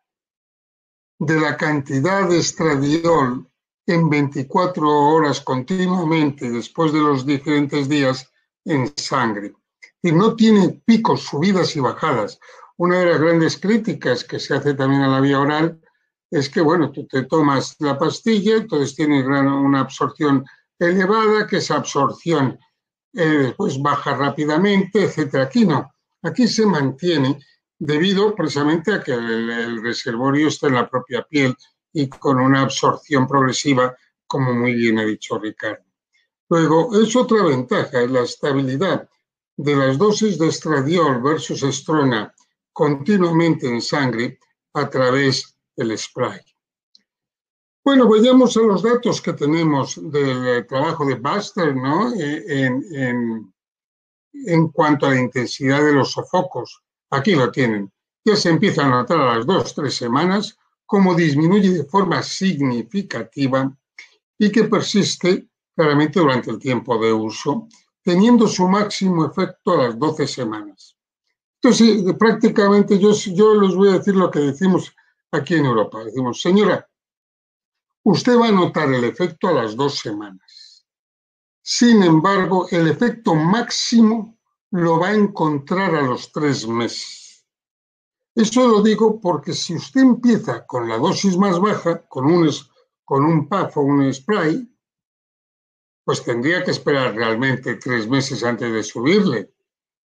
de la cantidad de estradiol en 24 horas continuamente después de los diferentes días en sangre. Y no tiene picos, subidas y bajadas. Una de las grandes críticas que se hace también a la vía oral es que, bueno, tú te tomas la pastilla, entonces tienes una absorción elevada, que esa absorción después baja rápidamente, etcétera. Aquí no, aquí se mantiene debido precisamente a que el reservorio está en la propia piel y con una absorción progresiva, como muy bien ha dicho Ricardo. Luego, es otra ventaja, es la estabilidad de las dosis de estradiol versus estrona continuamente en sangre a través del spray. Bueno, vayamos a los datos que tenemos del trabajo de Baxter, ¿no? En cuanto a la intensidad de los sofocos. Aquí lo tienen. ya se empieza a notar a las 2-3 semanas cómo disminuye de forma significativa y que persiste claramente durante el tiempo de uso, teniendo su máximo efecto a las 12 semanas. Entonces, prácticamente yo les voy a decir lo que decimos aquí en Europa. Decimos, señora, usted va a notar el efecto a las 2 semanas. Sin embargo, el efecto máximo lo va a encontrar a los 3 meses. Eso lo digo porque si usted empieza con la dosis más baja, con un puff o un spray, pues tendría que esperar realmente 3 meses antes de subirle.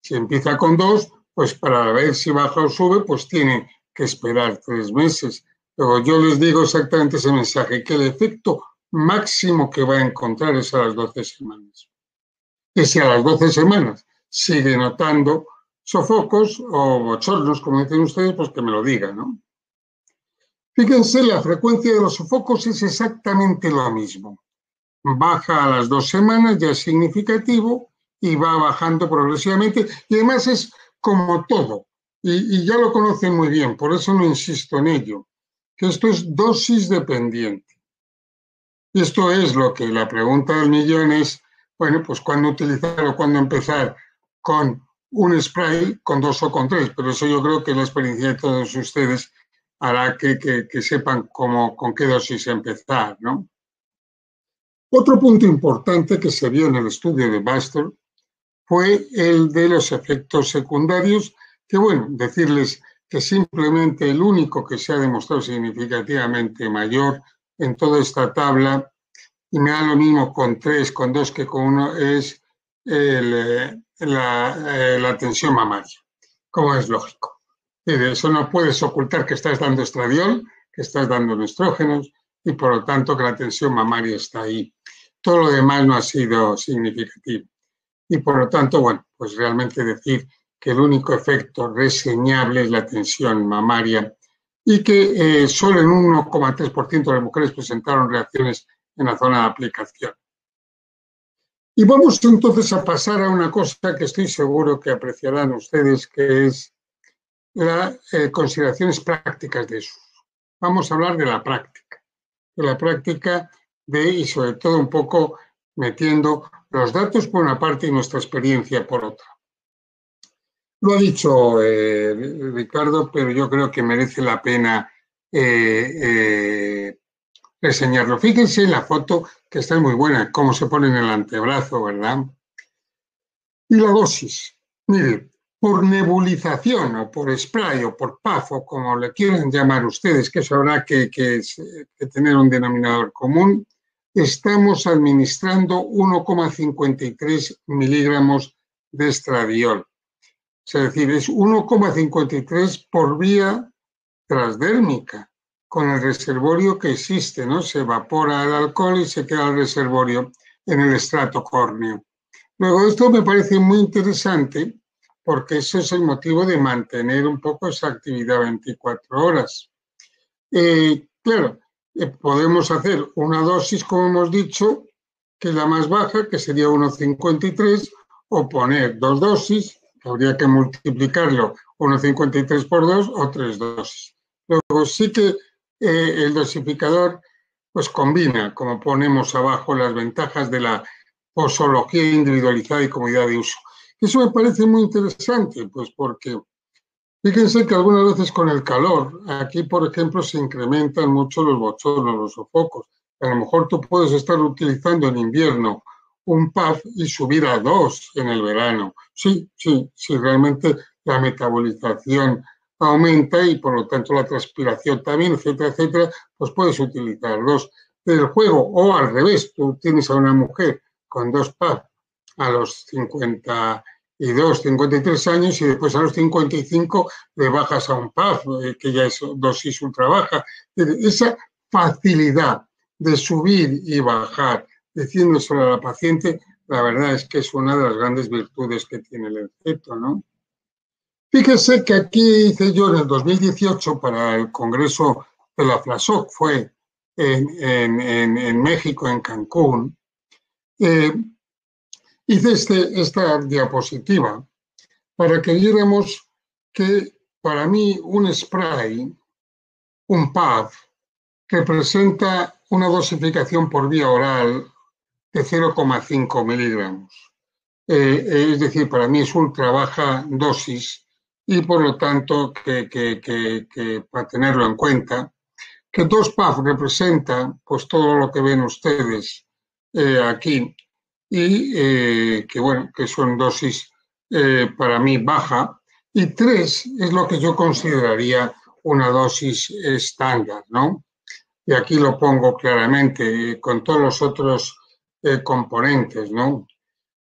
Si empieza con 2, pues para ver si baja o sube, pues tiene que esperar 3 meses. Luego yo les digo exactamente ese mensaje, que el efecto máximo que va a encontrar es a las 12 semanas. Y si a las 12 semanas sigue notando sofocos o bochornos, como dicen ustedes, pues que me lo diga, ¿no? Fíjense, la frecuencia de los sofocos es exactamente lo mismo. Baja a las 2 semanas, ya es significativo, y va bajando progresivamente. Y además es como todo, y ya lo conocen muy bien, por eso no insisto en ello, que esto es dosis dependiente. Y esto es lo que la pregunta del millón es, bueno, pues cuándo utilizar o cuándo empezar con un spray, con 2 o con 3, pero eso yo creo que la experiencia de todos ustedes hará que sepan con qué dosis empezar, ¿no? Otro punto importante que se vio en el estudio de Baster fue el de los efectos secundarios, que bueno, decirles que simplemente el único que se ha demostrado significativamente mayor en toda esta tabla, y me da lo mismo con 3, con 2 que con 1, es la tensión mamaria, como es lógico. Y de eso no puedes ocultar que estás dando estradiol, que estás dando estrógenos, y por lo tanto que la tensión mamaria está ahí. Todo lo demás no ha sido significativo. Y por lo tanto, bueno, pues realmente decir que el único efecto reseñable es la tensión mamaria y que solo en 1,3% de las mujeres presentaron reacciones en la zona de aplicación. Y vamos entonces a pasar a una cosa que estoy seguro que apreciarán ustedes, que es las consideraciones prácticas de eso. Vamos a hablar de la práctica y sobre todo un poco metiendo los datos por una parte y nuestra experiencia por otra. Lo ha dicho Ricardo, pero yo creo que merece la pena reseñarlo. Fíjense en la foto, que está muy buena, cómo se pone en el antebrazo, ¿verdad? Y la dosis. Mire, por nebulización o por spray o por puff o como le quieran llamar ustedes, que eso habrá que tener un denominador común, estamos administrando 1,53 miligramos de estradiol. Es decir, es 1,53 por vía transdérmica, con el reservorio que existe, ¿no? Se evapora el alcohol y se queda el reservorio en el estrato córneo. Luego, esto me parece muy interesante porque eso es el motivo de mantener un poco esa actividad 24 horas. Claro, podemos hacer una dosis, como hemos dicho, que es la más baja, que sería 1,53, o poner 2 dosis, que habría que multiplicarlo 1,53 por 2 o 3 dosis. Luego sí que el dosificador pues combina, como ponemos abajo, las ventajas de la posología individualizada y comodidad de uso. Eso me parece muy interesante, pues porque fíjense que algunas veces con el calor, aquí por ejemplo se incrementan mucho los bochornos, los sofocos. A lo mejor tú puedes estar utilizando en invierno un puff y subir a 2 en el verano. Sí, realmente la metabolización aumenta y por lo tanto la transpiración también, etcétera, etcétera, pues puedes utilizar 2. El juego, o al revés, tú tienes a una mujer con 2 puff a los 52, 53 años y después a los 55 le bajas a un puff, que ya es dosis ultra baja. Esa facilidad de subir y bajar, diciéndoselo a la paciente, la verdad es que es una de las grandes virtudes que tiene el efecto, ¿no? Fíjese que aquí hice yo en el 2018 para el Congreso de la FLASOC, fue en México, en Cancún, hice esta diapositiva para que viéramos que para mí un spray, un PAF, representa una dosificación por vía oral de 0,5 miligramos. Es decir, para mí es ultra baja dosis y por lo tanto que para tenerlo en cuenta, que 2 PAF representan pues todo lo que ven ustedes aquí y que bueno, que son dosis para mí baja, y 3 es lo que yo consideraría una dosis estándar, ¿no? Y aquí lo pongo claramente con todos los otros componentes, ¿no?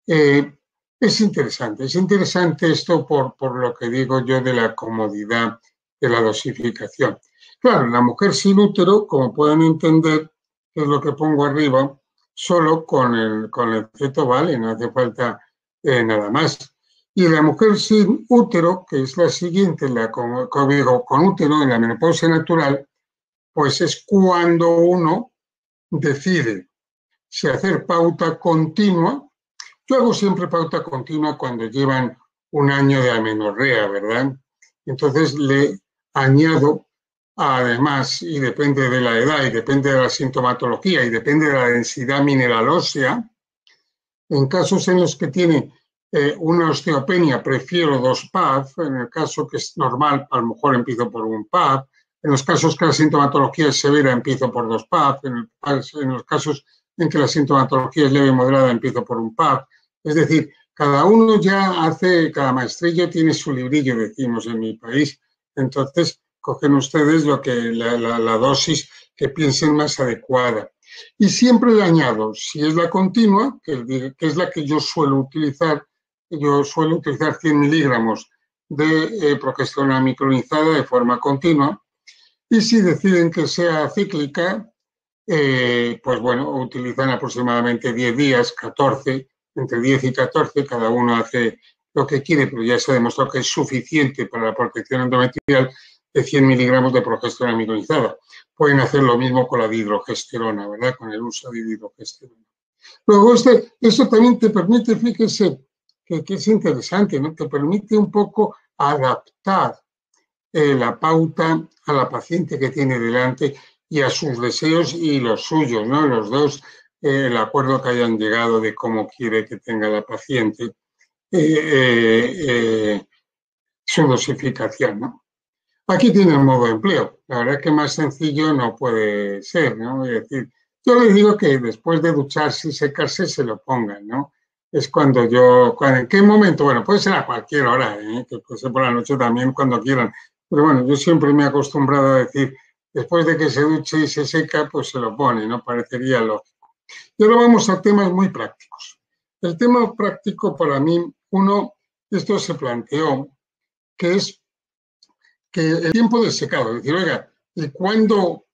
Eh, es interesante esto por lo que digo yo de la comodidad de la dosificación. Claro, la mujer sin útero, como pueden entender, que es lo que pongo arriba, solo con el feto vale, no hace falta nada más. Y la mujer sin útero, que es la siguiente, como digo, con útero en la menopausia natural, pues es cuando uno decide si hacer pauta continua. Yo hago siempre pauta continua cuando llevan un año de amenorrea, ¿verdad? Entonces le añado, además, y depende de la edad, y depende de la sintomatología, y depende de la densidad mineral ósea, en casos en los que tiene una osteopenia, prefiero 2 PAF. En el caso que es normal, a lo mejor empiezo por un PAF. En los casos que la sintomatología es severa, empiezo por 2 PAF. En los casos en que la sintomatología es leve y moderada, empiezo por un PAF. Es decir, cada uno ya hace, cada maestrillo tiene su librillo, decimos en mi país. Entonces, cogen ustedes la dosis que piensen más adecuada. Y siempre le añado, si es la continua, que es la que yo suelo utilizar 100 miligramos de progesterona micronizada de forma continua. Y si deciden que sea cíclica, pues bueno, utilizan aproximadamente 10 días, 14, entre 10 y 14, cada uno hace lo que quiere, pero ya se ha demostrado que es suficiente para la protección endometrial de 100 miligramos de progesterona micronizada. Pueden hacer lo mismo con la dihidrogesterona, ¿verdad? Con el uso de dihidrogesterona. Luego, esto también te permite, fíjese, que es interesante, ¿no? Te permite un poco adaptar la pauta a la paciente que tiene delante y a sus deseos y los suyos, ¿no? Los dos, el acuerdo que hayan llegado de cómo quiere que tenga la paciente su dosificación, ¿no? Aquí tiene el modo de empleo. La verdad es que más sencillo no puede ser, ¿no? Es decir, yo les digo que después de ducharse y secarse se lo pongan, ¿no? Es ¿en qué momento? Bueno, puede ser a cualquier hora, ¿eh? Que puede ser por la noche también, cuando quieran. Pero bueno, yo siempre me he acostumbrado a decir, después de que se duche y se seca, pues se lo pone, ¿no? Parecería lógico. Y ahora vamos a temas muy prácticos. El tema práctico para mí, esto se planteó, que es que el tiempo de secado, es decir, oiga, ¿y cuándo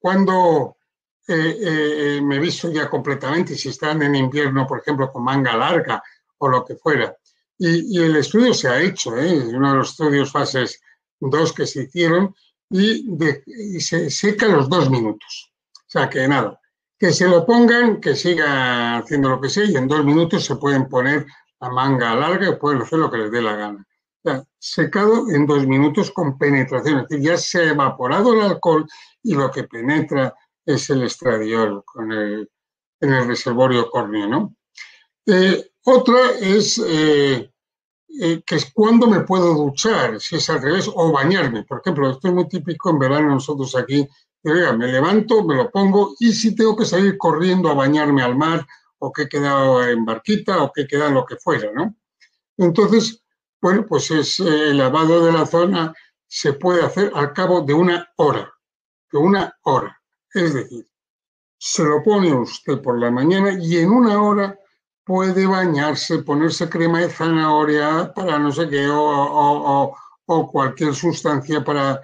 me visto ya completamente? Si están en invierno, por ejemplo, con manga larga o lo que fuera. Y el estudio se ha hecho, es uno de los estudios fases 2 que se hicieron, y se seca los 2 minutos. O sea, que nada, que se lo pongan, que siga haciendo lo que sea, y en 2 minutos se pueden poner la manga larga y pueden hacer lo que les dé la gana. Secado en 2 minutos con penetración, es decir, ya se ha evaporado el alcohol y lo que penetra es el estradiol en el reservorio córneo, ¿no? Otra es que es cuándo me puedo duchar, si es al revés, o bañarme. Por ejemplo, esto es muy típico en verano nosotros aquí. Me levanto, me lo pongo, y si tengo que salir corriendo a bañarme al mar, o que he quedado en barquita, o que he quedado en lo que fuera, ¿no? Entonces, bueno, pues el lavado de la zona se puede hacer al cabo de 1 hora, Es decir, se lo pone usted por la mañana y en 1 hora puede bañarse, ponerse crema de zanahoria para no sé qué, o cualquier sustancia para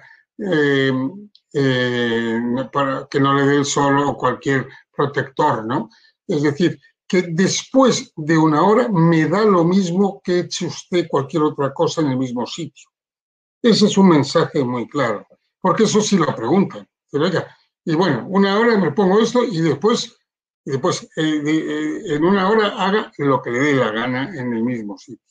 que no le dé el sol, o cualquier protector, ¿no? Es decir, que después de 1 hora me da lo mismo que eche usted cualquier otra cosa en el mismo sitio. Ese es un mensaje muy claro, porque eso sí lo preguntan. Y bueno, 1 hora me pongo esto y después en 1 hora haga lo que le dé la gana en el mismo sitio.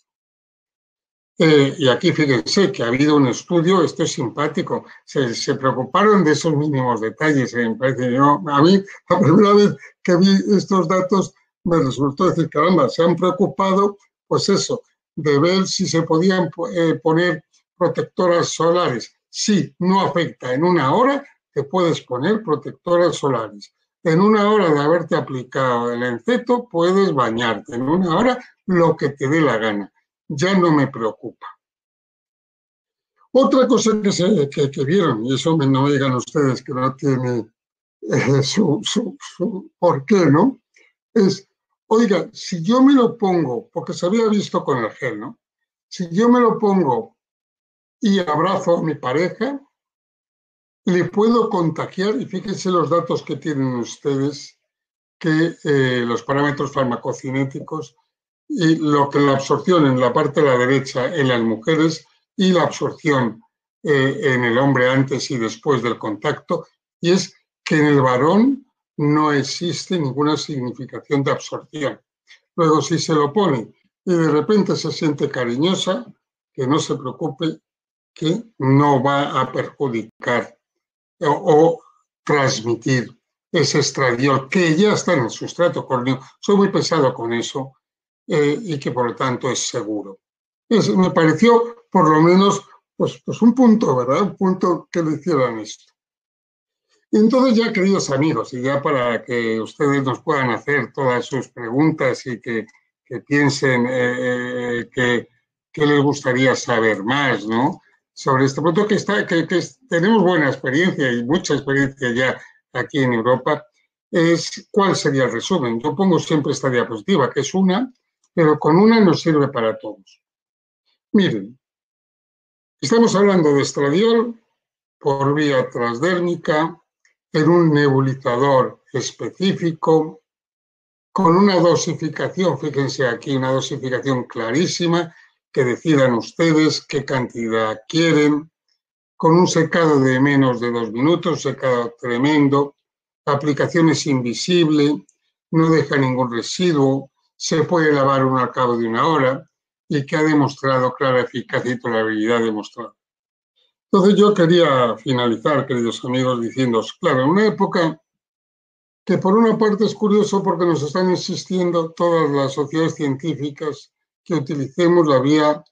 Y aquí fíjense que ha habido un estudio, esto es simpático, se preocuparon de esos mínimos detalles. Me parece, a mí, la primera vez que vi estos datos, me resultó decir, caramba, se han preocupado, pues eso, de ver si se podían poner protectoras solares. Sí, no afecta. En una hora te puedes poner protectoras solares. En una hora de haberte aplicado el enceto, puedes bañarte. En una hora, lo que te dé la gana. Ya no me preocupa. Otra cosa que vieron, y eso no me digan ustedes que no tiene su por qué, ¿no? Es, oiga, si yo me lo pongo, porque se había visto con el gel, ¿no? Si yo me lo pongo y abrazo a mi pareja, le puedo contagiar, y fíjense los datos que tienen ustedes, que los parámetros farmacocinéticos y lo que la absorción en la parte de la derecha en las mujeres y la absorción en el hombre antes y después del contacto, y es que en el varón no existe ninguna significación de absorción. Luego, si se lo pone y de repente se siente cariñosa, que no se preocupe, que no va a perjudicar o transmitir ese estradiol que ya está en el sustrato córneo. Soy muy pesado con eso y que por lo tanto es seguro. Me pareció por lo menos pues un punto, ¿verdad? Un punto que le hicieran esto. Y entonces ya, queridos amigos, y ya para que ustedes nos puedan hacer todas sus preguntas y que piensen que les gustaría saber más, ¿no? Sobre este punto tenemos buena experiencia y mucha experiencia ya aquí en Europa, es cuál sería el resumen. Yo pongo siempre esta diapositiva, que es una, pero con una nos sirve para todos. Miren, estamos hablando de estradiol por vía transdérmica, en un nebulizador específico, con una dosificación, fíjense aquí, una dosificación clarísima, que decidan ustedes qué cantidad quieren, con un secado de menos de 2 minutos, secado tremendo, la aplicación es invisible, no deja ningún residuo, se puede lavar uno al cabo de una hora y que ha demostrado clara eficacia y tolerabilidad demostrada. Entonces yo quería finalizar, queridos amigos, diciéndoos, claro, en una época que por una parte es curioso porque nos están insistiendo todas las sociedades científicas que utilicemos la vía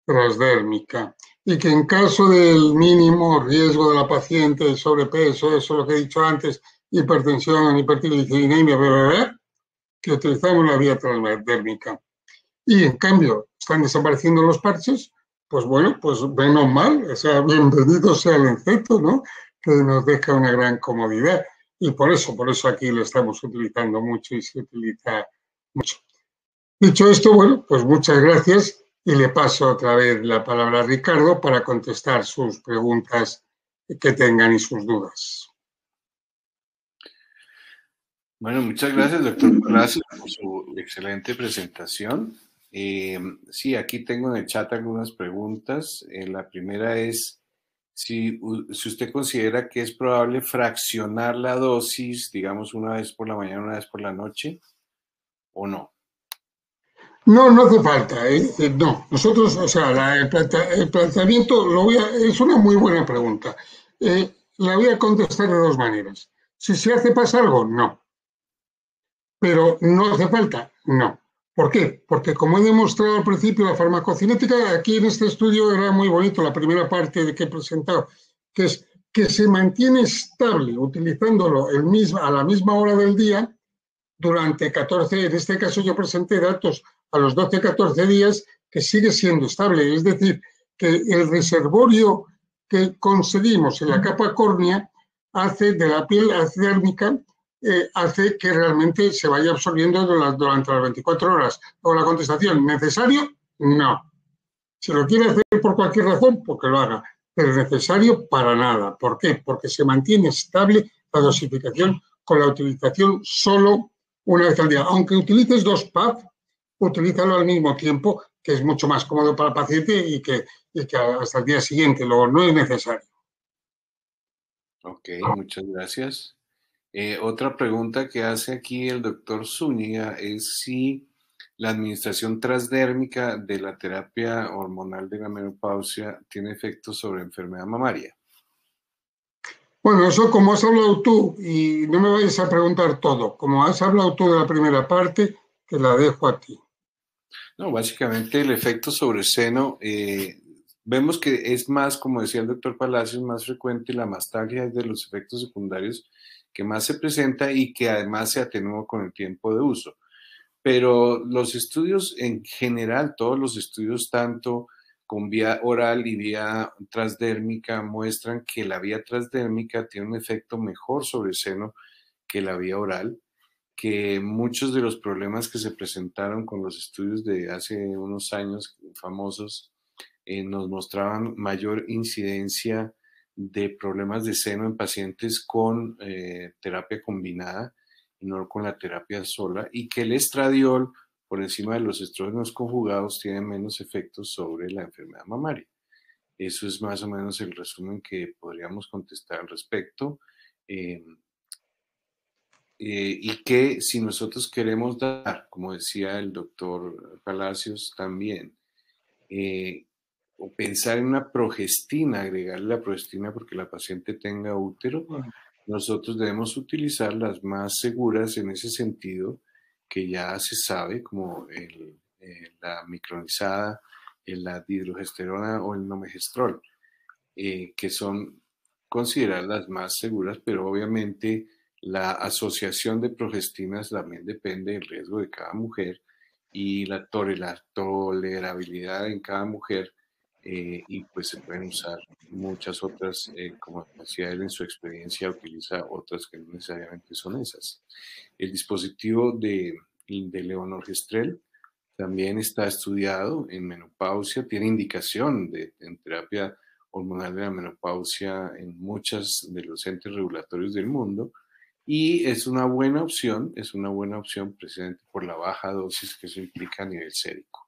transdérmica y que en caso del mínimo riesgo de la paciente, sobrepeso, eso es lo que he dicho antes, hipertensión, hipertriglicerinemia, que utilizamos la vía transdérmica. Y en cambio están desapareciendo los parches, pues bueno, pues menos mal, o sea, bienvenido sea el enceto, ¿no? Que nos deja una gran comodidad. Y por eso aquí lo estamos utilizando mucho y se utiliza mucho. Dicho esto, bueno, pues muchas gracias y le paso otra vez la palabra a Ricardo para contestar sus preguntas que tengan y sus dudas. Bueno, muchas gracias, doctor Palacio, por su excelente presentación. Sí, aquí tengo en el chat algunas preguntas. La primera es si usted considera que es probable fraccionar la dosis, digamos, una vez por la mañana, una vez por la noche, o no. No, no hace falta. No, nosotros, o sea, el planteamiento es una muy buena pregunta. La voy a contestar de dos maneras. Si se hace pasar algo, no. Pero no hace falta, no. ¿Por qué? Porque como he demostrado al principio, la farmacocinética, aquí en este estudio era muy bonito, la primera parte de que he presentado, que es que se mantiene estable utilizándolo a la misma hora del día durante 14, en este caso yo presenté datos a los 12, 14 días que sigue siendo estable. Es decir, que el reservorio que conseguimos en la capa córnea hace de la piel dérmica, hace que realmente se vaya absorbiendo durante las 24 horas. O la contestación, ¿necesario? No. Si lo quiere hacer por cualquier razón, pues que lo haga. Pero necesario para nada. ¿Por qué? Porque se mantiene estable la dosificación con la utilización solo una vez al día. Aunque utilices 2 PAP, utilízalo al mismo tiempo, que es mucho más cómodo para el paciente y que hasta el día siguiente. Luego no es necesario. Ok, muchas gracias. Otra pregunta que hace aquí el doctor Zúñiga es si la administración transdérmica de la terapia hormonal de la menopausia tiene efectos sobre enfermedad mamaria. Bueno, eso como has hablado tú, y no me vayas a preguntar todo, como has hablado tú de la primera parte, te la dejo a ti. No, básicamente el efecto sobre el seno, vemos que es más, como decía el doctor Palacios, más frecuente la mastalgia es de los efectos secundarios que más se presenta y que además se atenúa con el tiempo de uso. Pero los estudios en general, todos los estudios tanto con vía oral y vía transdérmica muestran que la vía transdérmica tiene un efecto mejor sobre el seno que la vía oral, que muchos de los problemas que se presentaron con los estudios de hace unos años famosos nos mostraban mayor incidencia de problemas de seno en pacientes con terapia combinada y no con la terapia sola, y que el estradiol por encima de los estrógenos conjugados tiene menos efectos sobre la enfermedad mamaria. Eso es más o menos el resumen que podríamos contestar al respecto. Y que si nosotros queremos dar, como decía el doctor Palacios también, o pensar en una progestina, agregarle la progestina porque la paciente tenga útero, nosotros debemos utilizar las más seguras en ese sentido, que ya se sabe, como la micronizada, la dihidrogesterona o el nomegestrol, que son consideradas las más seguras, pero obviamente la asociación de progestinas también depende del riesgo de cada mujer y la tolerabilidad en cada mujer, y pues se pueden usar muchas otras, como decía él en su experiencia, utiliza otras que no necesariamente son esas. El dispositivo de levonorgestrel también está estudiado en menopausia, tiene indicación en terapia hormonal de la menopausia en muchos de los entes regulatorios del mundo, y es una buena opción precisamente por la baja dosis que eso implica a nivel sérico.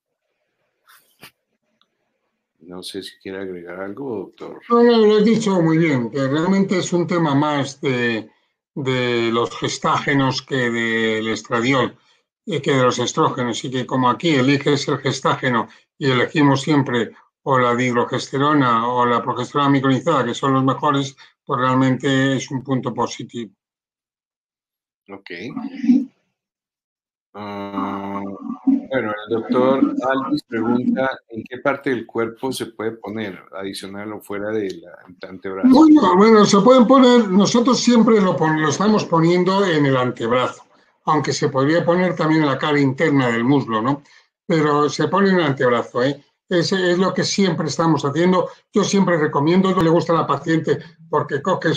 No sé si quiere agregar algo, doctor. No, lo has dicho muy bien, que realmente es un tema más de los gestágenos que del estradiol, que de los estrógenos, y que como aquí eliges el gestágeno y elegimos siempre o la dihidrogesterona o la progesterona micronizada, que son los mejores, pues realmente es un punto positivo. Ok. Bueno, el doctor Alvis pregunta en qué parte del cuerpo se puede poner, adicional o fuera del antebrazo. Bueno, se pueden poner, nosotros siempre lo estamos poniendo en el antebrazo, aunque se podría poner también en la cara interna del muslo, ¿no? Pero se pone en el antebrazo, ¿eh? Ese es lo que siempre estamos haciendo. Yo siempre recomiendo, no le gusta a la paciente porque coge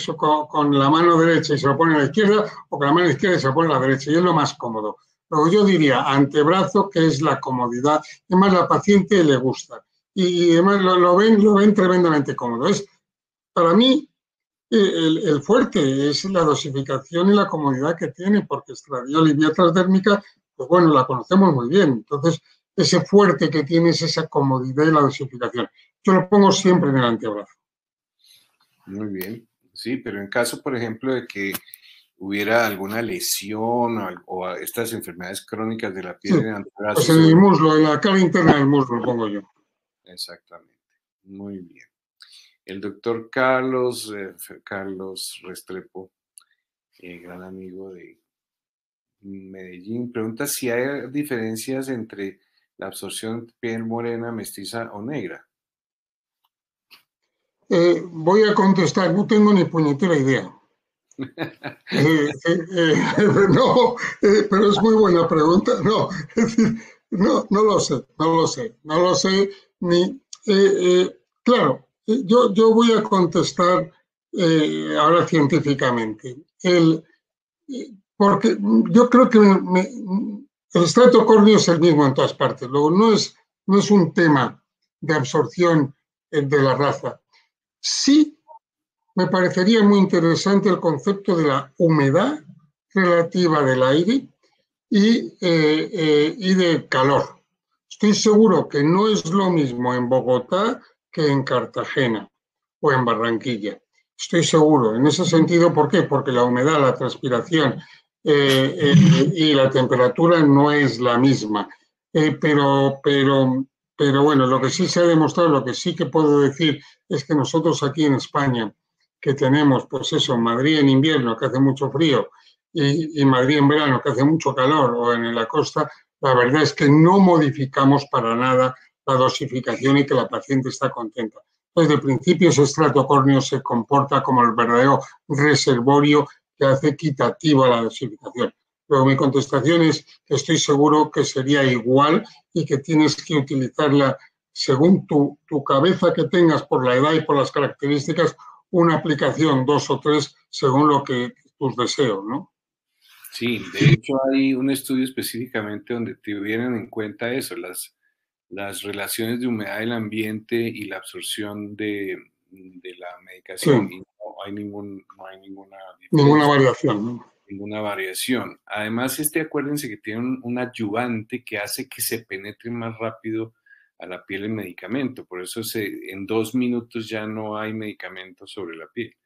con la mano derecha y se lo pone a la izquierda, o con la mano izquierda y se lo pone a la derecha, y es lo más cómodo. Luego yo diría antebrazo, que es la comodidad, además a la paciente le gusta. Y además lo ven tremendamente cómodo. Para mí, el fuerte es la dosificación y la comodidad que tiene, porque estradiol y vía transdérmica, pues bueno, la conocemos muy bien. Entonces, ese fuerte que tiene es esa comodidad y la dosificación. Yo lo pongo siempre en el antebrazo. Muy bien, sí, pero en caso, por ejemplo, de que hubiera alguna lesión o estas enfermedades crónicas de la piel en el antebrazo. Pues en el muslo, en la cara interna del muslo lo pongo yo. Exactamente, muy bien. El doctor Carlos Restrepo, gran amigo de Medellín, pregunta si hay diferencias entre la absorción de piel morena, mestiza o negra. Voy a contestar, no tengo ni puñetera idea. No, pero es muy buena pregunta. No, es decir, no lo sé, claro, yo voy a contestar ahora científicamente. Porque yo creo que el estrato córneo es el mismo en todas partes. Luego, no es un tema de absorción de la raza. Sí, me parecería muy interesante el concepto de la humedad relativa del aire y de calor. Estoy seguro que no es lo mismo en Bogotá que en Cartagena o en Barranquilla. Estoy seguro. En ese sentido, ¿por qué? Porque la humedad, la transpiración y la temperatura no es la misma. Pero bueno, lo que sí se ha demostrado, lo que sí que puedo decir es que nosotros aquí en España, que tenemos, pues eso, Madrid en invierno, que hace mucho frío, y Madrid en verano, que hace mucho calor, o en la costa, la verdad es que no modificamos para nada la dosificación y que la paciente está contenta. Desde el principio ese estrato córneo se comporta como el verdadero reservorio que hace equitativa la dosificación. Luego mi contestación es que estoy seguro que sería igual y que tienes que utilizarla según tu cabeza que tengas por la edad y por las características, una aplicación, 2 o 3, según lo que tus deseos, ¿no? Sí, de hecho hay un estudio específicamente donde tuvieron en cuenta eso, las relaciones de humedad del ambiente y la absorción de la Sí, medicación, y no hay ninguna ninguna diferencia, variación, ¿no? ninguna variación. Además, acuérdense que tiene un adyuvante que hace que se penetre más rápido a la piel el medicamento, por eso en 2 minutos ya no hay medicamento sobre la piel.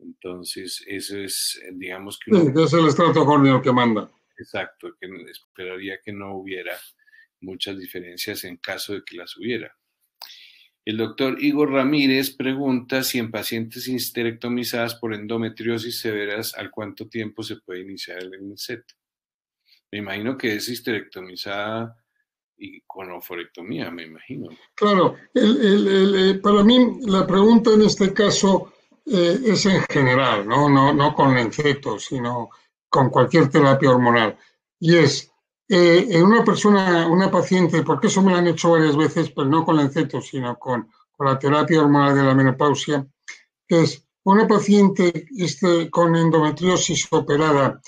Entonces, eso es, digamos que Sí, uno, es el estrato córneo que manda. exacto, que esperaría que no hubiera muchas diferencias en caso de que las hubiera. El doctor Igor Ramírez pregunta si en pacientes histerectomizadas por endometriosis severas, ¿al cuánto tiempo se puede iniciar el Enzeto? Me imagino que es histerectomizada y con oforectomía, me imagino. Claro, para mí la pregunta en este caso es en general, no con Enzeto, sino con cualquier terapia hormonal. Y es, en una persona, una paciente, porque eso me lo han hecho varias veces, pero no con Enzeto, sino con la terapia hormonal de la menopausia, que es una paciente con endometriosis operada,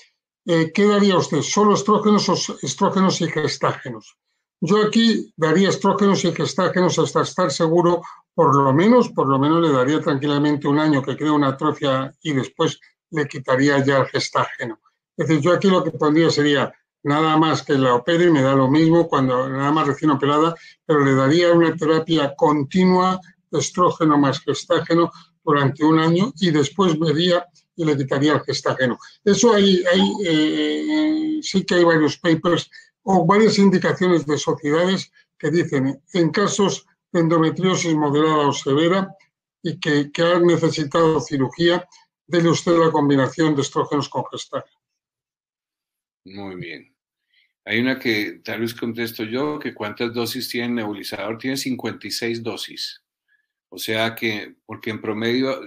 ¿qué daría usted? ¿Solo estrógenos o estrógenos y gestágenos? Yo aquí daría estrógenos y gestágenos hasta estar seguro, por lo menos le daría tranquilamente un año que crea una atrofia y después le quitaría ya el gestágeno. Es decir, yo aquí lo que pondría sería nada más que la opere, me da lo mismo cuando nada más recién operada, pero le daría una terapia continua de estrógeno más gestágeno durante un año y después vería y le quitaría el gestágeno. Eso sí que hay varios papers o varias indicaciones de sociedades que dicen en casos de endometriosis moderada o severa y que han necesitado cirugía, dele usted la combinación de estrógenos con gestágeno. Muy bien. Hay una que tal vez contesto yo, que ¿cuántas dosis tiene el nebulizador? Tiene 56 dosis. O sea que, porque el promedio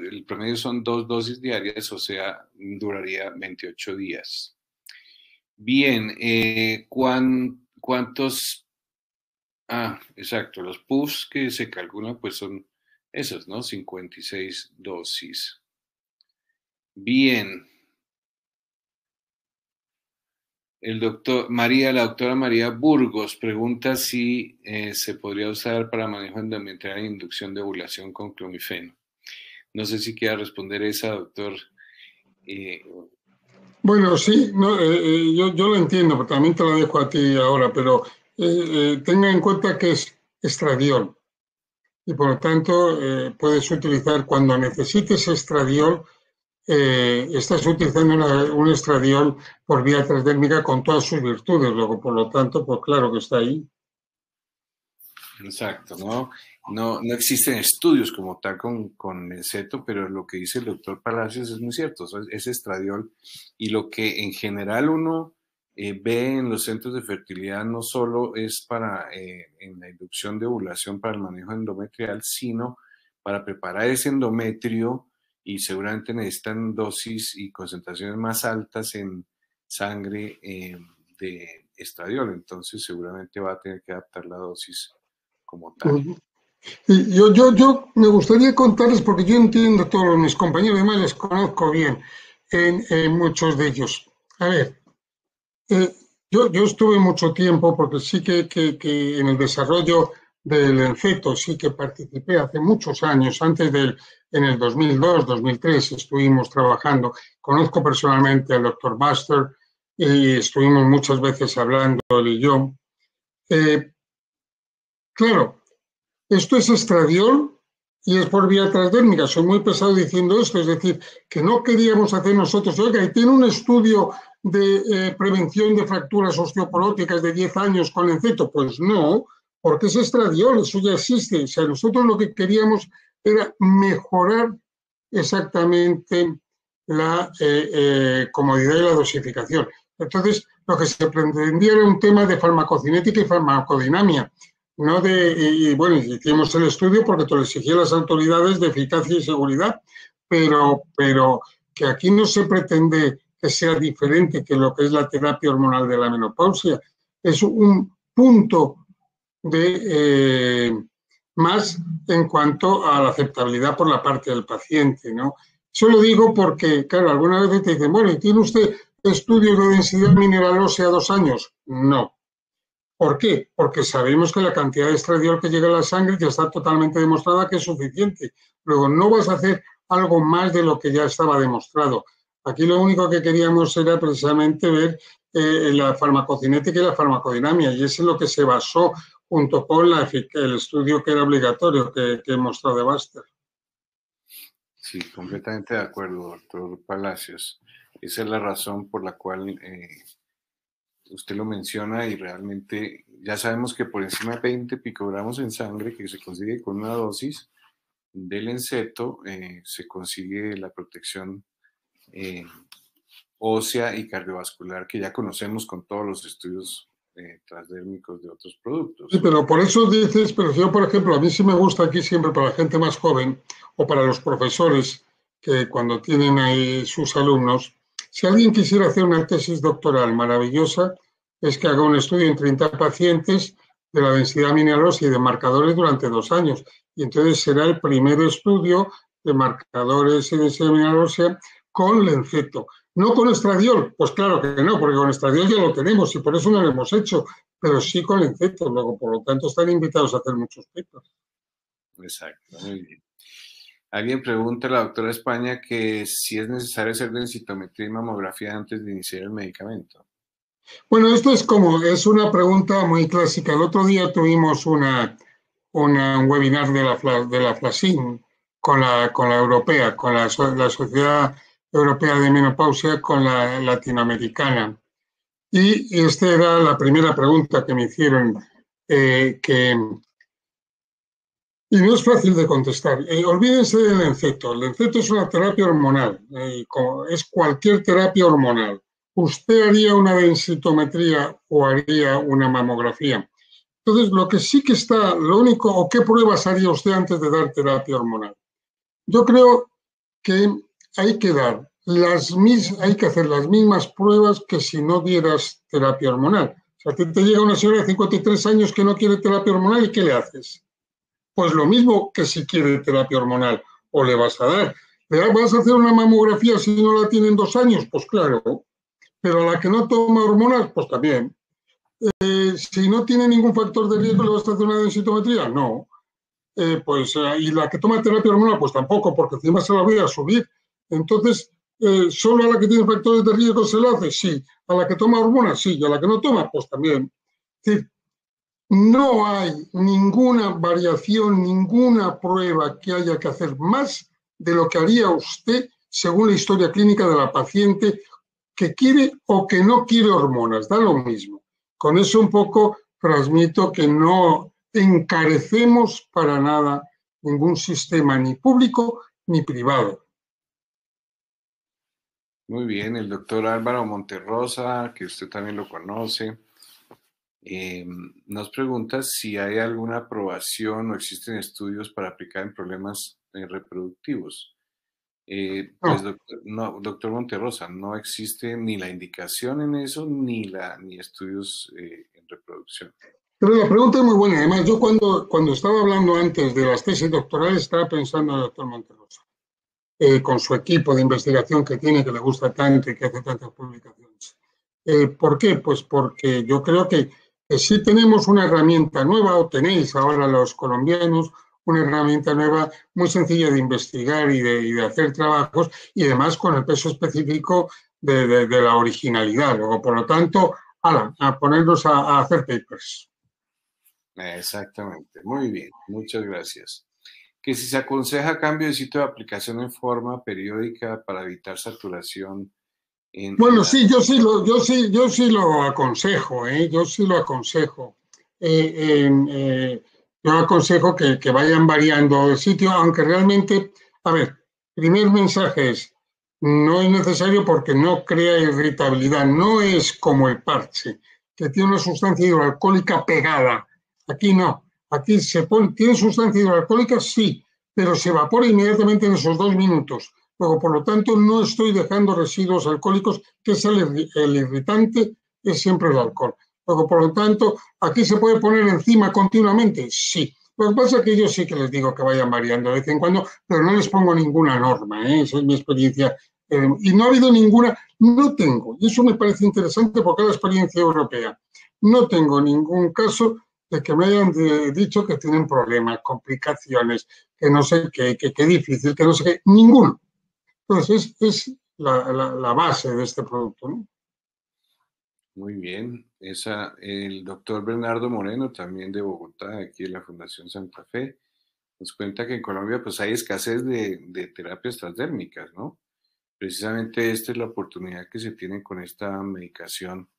son 2 dosis diarias, o sea, duraría 28 días. Bien, ¿cuántos? Ah, exacto, los puffs que se calculan pues son esos, ¿no? 56 dosis. Bien. La doctora María Burgos pregunta si se podría usar para manejo endometrial e inducción de ovulación con clomifeno. No sé si quiera responder esa, doctor. Bueno, sí, no, yo lo entiendo, pero también te lo dejo a ti ahora, pero tenga en cuenta que es estradiol y por lo tanto puedes utilizar cuando necesites estradiol, estás utilizando un estradiol por vía transdérmica con todas sus virtudes, luego por lo tanto, pues claro que está ahí. Exacto, ¿no? No existen estudios como tal con Enzeto, pero lo que dice el doctor Palacios es muy cierto, es estradiol, y lo que en general uno ve en los centros de fertilidad no solo es para en la inducción de ovulación para el manejo endometrial, sino para preparar ese endometrio, y seguramente necesitan dosis y concentraciones más altas en sangre de estradiol, entonces seguramente va a tener que adaptar la dosis como tal. Y yo me gustaría contarles, porque yo entiendo a todos mis compañeros, además les conozco bien en muchos de ellos. A ver, yo estuve mucho tiempo, porque sí que en el desarrollo del Enzeto sí que participé hace muchos años, en el 2002, 2003 estuvimos trabajando. Conozco personalmente al doctor Buster y estuvimos muchas veces hablando él y yo. Claro, esto es estradiol y es por vía transdérmica. Soy muy pesado diciendo esto, es decir, que no queríamos hacer nosotros. Oiga, y tiene un estudio de prevención de fracturas osteoporóticas de 10 años con Lenceto? Pues no, porque es estradiol, eso ya existe. O sea, nosotros lo que queríamos era mejorar exactamente la comodidad y la dosificación. Entonces, lo que se pretendía era un tema de farmacocinética y farmacodinamia. No y bueno, hicimos el estudio porque te lo exigían las autoridades de eficacia y seguridad, pero que aquí no se pretende que sea diferente que lo que es la terapia hormonal de la menopausia. Es un punto de más en cuanto a la aceptabilidad por la parte del paciente, ¿no? Yo lo digo porque, claro, algunas veces te dicen, bueno, ¿y tiene usted estudios de densidad mineral ósea 2 años? No. ¿Por qué? Porque sabemos que la cantidad de estradiol que llega a la sangre ya está totalmente demostrada que es suficiente. Luego, no vas a hacer algo más de lo que ya estaba demostrado. Aquí lo único que queríamos era precisamente ver la farmacocinética y la farmacodinamia, y eso es lo que se basó junto con el estudio que era obligatorio que mostró de Baster. Sí, completamente de acuerdo, doctor Palacios. Esa es la razón por la cual usted lo menciona y realmente ya sabemos que por encima de 20 picogramos en sangre que se consigue con una dosis del Lenceto, se consigue la protección ósea y cardiovascular que ya conocemos con todos los estudios transdérmicos de otros productos. Sí, pero por eso dices, pero yo, por ejemplo, a mí sí me gusta aquí siempre para la gente más joven o para los profesores que cuando tienen ahí sus alumnos, si alguien quisiera hacer una tesis doctoral maravillosa, es que haga un estudio en 30 pacientes de la densidad mineral ósea y de marcadores durante 2 años. Y entonces será el primer estudio de marcadores y densidad mineral ósea con Lenceto. No con estradiol, pues claro que no, porque con estradiol ya lo tenemos y por eso no lo hemos hecho, pero sí con Lenceto. Luego, por lo tanto, están invitados a hacer muchos papers. Exacto, muy bien. Alguien pregunta a la doctora España que si es necesario hacer densitometría y mamografía antes de iniciar el medicamento. Bueno, esto es una pregunta muy clásica. El otro día tuvimos un webinar de la FLASIN con la europea, con la Sociedad Europea de Menopausia, con la latinoamericana. Y esta era la primera pregunta que me hicieron, y no es fácil de contestar. Olvídense del Lenceto. El Lenceto es una terapia hormonal, es cualquier terapia hormonal. ¿Usted haría una densitometría o haría una mamografía? Entonces, lo que sí que está, lo único, o qué pruebas haría usted antes de dar terapia hormonal. Yo creo que hay que hay que hacer las mismas pruebas que si no dieras terapia hormonal. O sea, te llega una señora de 53 años que no quiere terapia hormonal, ¿y qué le haces? Pues lo mismo que si quiere terapia hormonal, o le vas a dar. ¿Le vas a hacer una mamografía si no la tiene en 2 años? Pues claro. Pero a la que no toma hormonas, pues también. Si no tiene ningún factor de riesgo, ¿le vas a hacer una densitometría? No. Y la que toma terapia hormonal, pues tampoco, porque encima se la voy a subir. Entonces, ¿solo a la que tiene factores de riesgo se lo hace? Sí. ¿A la que toma hormonas? Sí. ¿Y a la que no toma? Pues también. Es decir, no hay ninguna variación, ninguna prueba que haya que hacer más de lo que haría usted según la historia clínica de la paciente que quiere o que no quiere hormonas, da lo mismo. Con eso un poco transmito que no encarecemos para nada ningún sistema, ni público ni privado. Muy bien, el doctor Álvaro Monterrosa, que usted también lo conoce, nos pregunta si hay alguna aprobación o existen estudios para aplicar en problemas reproductivos. Pues doctor Monterrosa, no existe ni la indicación en eso ni estudios en reproducción. Pero la pregunta es muy buena. Además, yo cuando estaba hablando antes de las tesis doctorales estaba pensando en el doctor Monterrosa, con su equipo de investigación que tiene, que le gusta tanto y que hace tantas publicaciones. ¿Por qué? Pues porque yo creo que sí tenemos una herramienta nueva, o tenéis ahora los colombianos, una herramienta nueva muy sencilla de investigar y de hacer trabajos, y además con el peso específico de la originalidad. Luego, por lo tanto, a ponernos a hacer papers. Exactamente, muy bien, muchas gracias. Que si se aconseja cambio de sitio de aplicación en forma periódica para evitar saturación Bueno, sí, yo sí lo aconsejo, ¿eh? Yo sí lo aconsejo. Yo aconsejo que vayan variando el sitio, aunque realmente, a ver, primer mensaje es, no es necesario porque no crea irritabilidad, no es como el parche, que tiene una sustancia hidroalcohólica pegada. Aquí no, aquí tiene sustancia hidroalcohólica, sí, pero se evapora inmediatamente en esos 2 minutos. Luego, por lo tanto, no estoy dejando residuos alcohólicos, que es el irritante, es siempre el alcohol. Luego, por lo tanto, ¿aquí se puede poner encima continuamente? Sí. Lo que pasa es que yo sí que les digo que vayan variando de vez en cuando, pero no les pongo ninguna norma, ¿eh? Esa es mi experiencia. Y no ha habido ninguna, no tengo, y eso me parece interesante porque es la experiencia europea, no tengo ningún caso de que me hayan dicho que tienen problemas, complicaciones, que no sé qué, que difícil, que no sé qué, ninguno. Entonces, es la base de este producto, ¿no? Muy bien. El doctor Bernardo Moreno, también de Bogotá, aquí de la Fundación Santa Fe, nos cuenta que en Colombia pues hay escasez de terapias transdérmicas, ¿no? Precisamente esta es la oportunidad que se tiene con esta medicación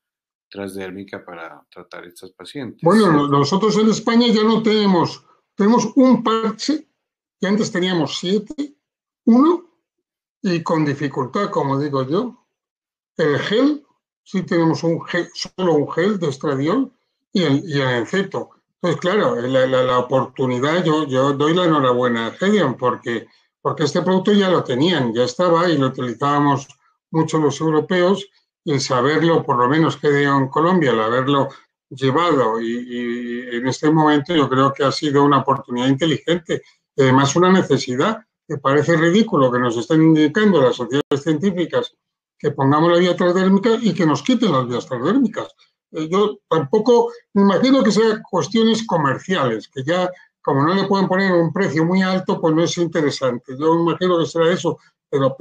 transdérmica para tratar a estas pacientes. Bueno, nosotros en España ya no tenemos un parche, que antes teníamos 7, uno, y con dificultad, como digo yo. El gel, sí tenemos solo un gel de estradiol y el enceto. Entonces, claro, la oportunidad, yo doy la enhorabuena a Gedeon porque este producto ya lo tenían, ya estaba y lo utilizábamos mucho los europeos, y el saberlo, por lo menos Gedeon Colombia, el haberlo llevado y en este momento yo creo que ha sido una oportunidad inteligente, y además una necesidad. Me parece ridículo que nos estén indicando las sociedades científicas que pongamos la vía transdérmica y que nos quiten las vías transdérmicas. Yo tampoco me imagino que sean cuestiones comerciales, que ya como no le pueden poner un precio muy alto, pues no es interesante. Yo me imagino que será eso, pero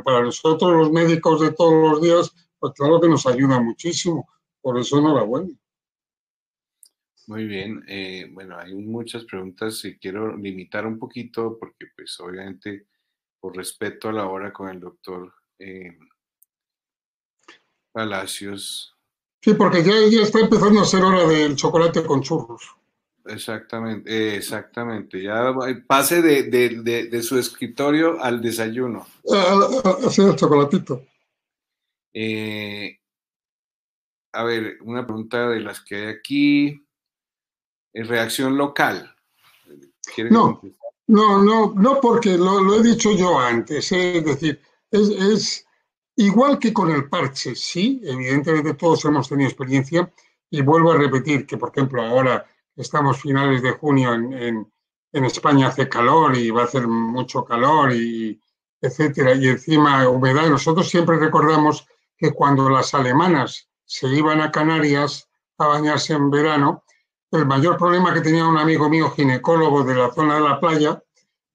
para nosotros los médicos de todos los días, pues claro que nos ayuda muchísimo. Por eso enhorabuena. Muy bien. Bueno, hay muchas preguntas y quiero limitar un poquito porque pues obviamente por respeto a la hora con el doctor Palacios. Sí, porque ya está empezando a ser hora del chocolate con churros. Exactamente, exactamente. Ya pase de su escritorio al desayuno. Así el chocolatito. Eh, a ver, una pregunta de las que hay aquí. Reacción local. ¿Quiere que No, conteste? no, porque lo he dicho yo antes. Es decir, es igual que con el parche, sí, evidentemente todos hemos tenido experiencia y vuelvo a repetir que, por ejemplo, ahora estamos finales de junio en España, hace calor y va a hacer mucho calor y etcétera, y encima humedad. Nosotros siempre recordamos que cuando las alemanas se iban a Canarias a bañarse en verano, el mayor problema que tenía un amigo mío ginecólogo de la zona de la playa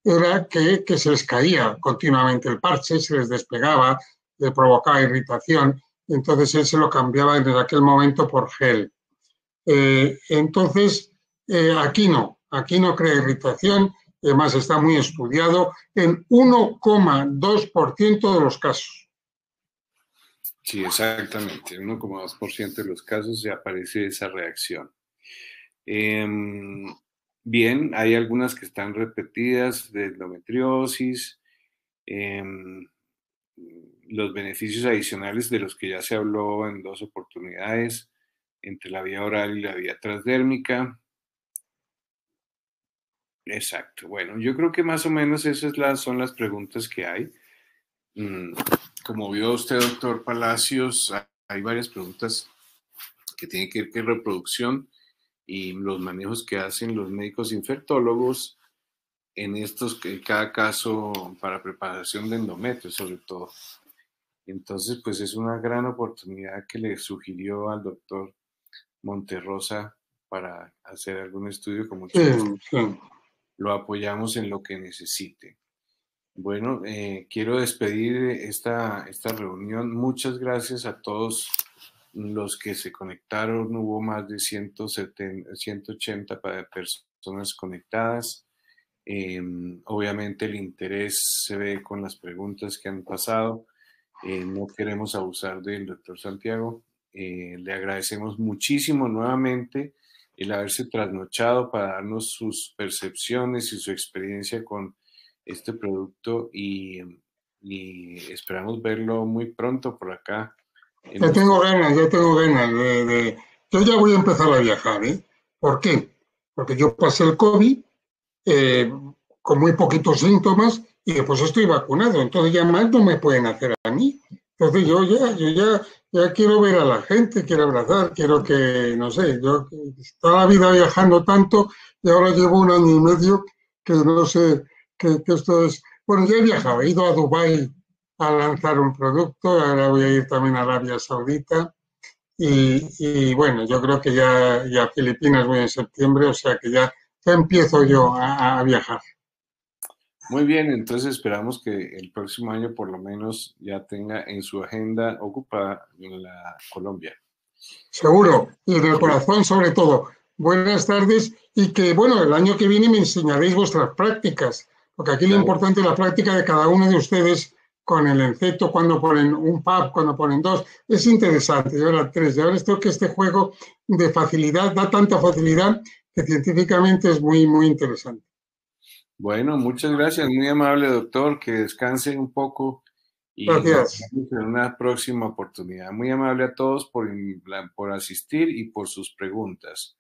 era que se les caía continuamente el parche, se les despegaba, le provocaba irritación, y entonces él se lo cambiaba en aquel momento por gel. Entonces, aquí no crea irritación, además está muy estudiado en 1,2% de los casos. Sí, exactamente. 1,2% de los casos se aparece esa reacción. Bien, hay algunas que están repetidas de endometriosis, em, los beneficios adicionales de los que ya se habló en 2 oportunidades, entre la vía oral y la vía transdérmica. Exacto. Bueno, yo creo que más o menos son las preguntas que hay. Mm, Como vio usted, doctor Palacios, hay varias preguntas que tienen que ver con reproducción y los manejos que hacen los médicos infectólogos en cada caso para preparación de endometrio, sobre todo. Entonces, pues es una gran oportunidad que le sugirió al doctor Monterrosa para hacer algún estudio. Con Sí, mucho gusto sí. lo apoyamos en lo que necesite. Bueno, quiero despedir esta reunión. Muchas gracias a todos los que se conectaron. Hubo más de 180 personas conectadas. Obviamente el interés se ve con las preguntas que han pasado. No queremos abusar del doctor Santiago. Le agradecemos muchísimo nuevamente el haberse trasnochado para darnos sus percepciones y su experiencia con este producto y esperamos verlo muy pronto por acá en Ya nuestro... tengo ganas, ya tengo ganas Yo ya voy a empezar a viajar, ¿eh? ¿Por qué? Porque yo pasé el COVID eh, con muy poquitos síntomas y después estoy vacunado, entonces ya más no me pueden hacer a mí. Entonces ya quiero ver a la gente, quiero abrazar, quiero que, no sé, yo toda la vida viajando tanto y ahora llevo un año y medio que no sé, que esto es... Bueno, ya he viajado, he ido a Dubái a lanzar un producto, ahora voy a ir también a Arabia Saudita y bueno, yo creo que ya a Filipinas voy en septiembre, o sea que ya empiezo yo a viajar. Muy bien, entonces esperamos que el próximo año por lo menos ya tenga en su agenda ocupada la Colombia. Seguro, y en el corazón sobre todo. Buenas tardes y que, bueno, el año que viene me enseñaréis vuestras prácticas, porque aquí lo Claro. importante es la práctica de cada uno de ustedes con el enceto, cuando ponen un pub, cuando ponen dos. Es interesante, y ahora tres. Y ahora esto que este juego de facilidad da tanta facilidad que científicamente es muy, muy interesante. Bueno, muchas gracias, muy amable doctor, que descanse un poco y nos Gracias. vemos en una próxima oportunidad. Muy amable a todos por asistir y por sus preguntas.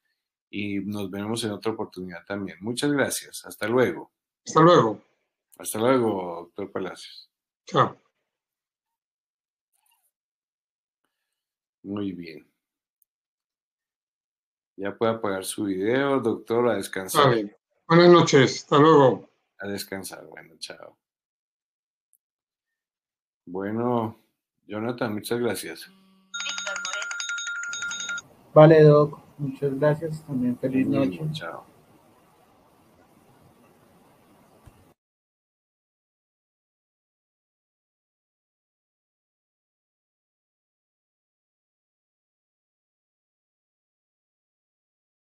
Y nos vemos en otra oportunidad también. Muchas gracias. Hasta luego. Hasta luego. Hasta luego, doctor Palacios. Chao. Muy bien. Ya puede apagar su video, doctor, a descansar. Vale. Buenas noches. Hasta luego. A descansar. Bueno, chao. Bueno, Jonathan, muchas gracias. Vale, Doc, muchas gracias. También feliz Lo noche. mismo, chao.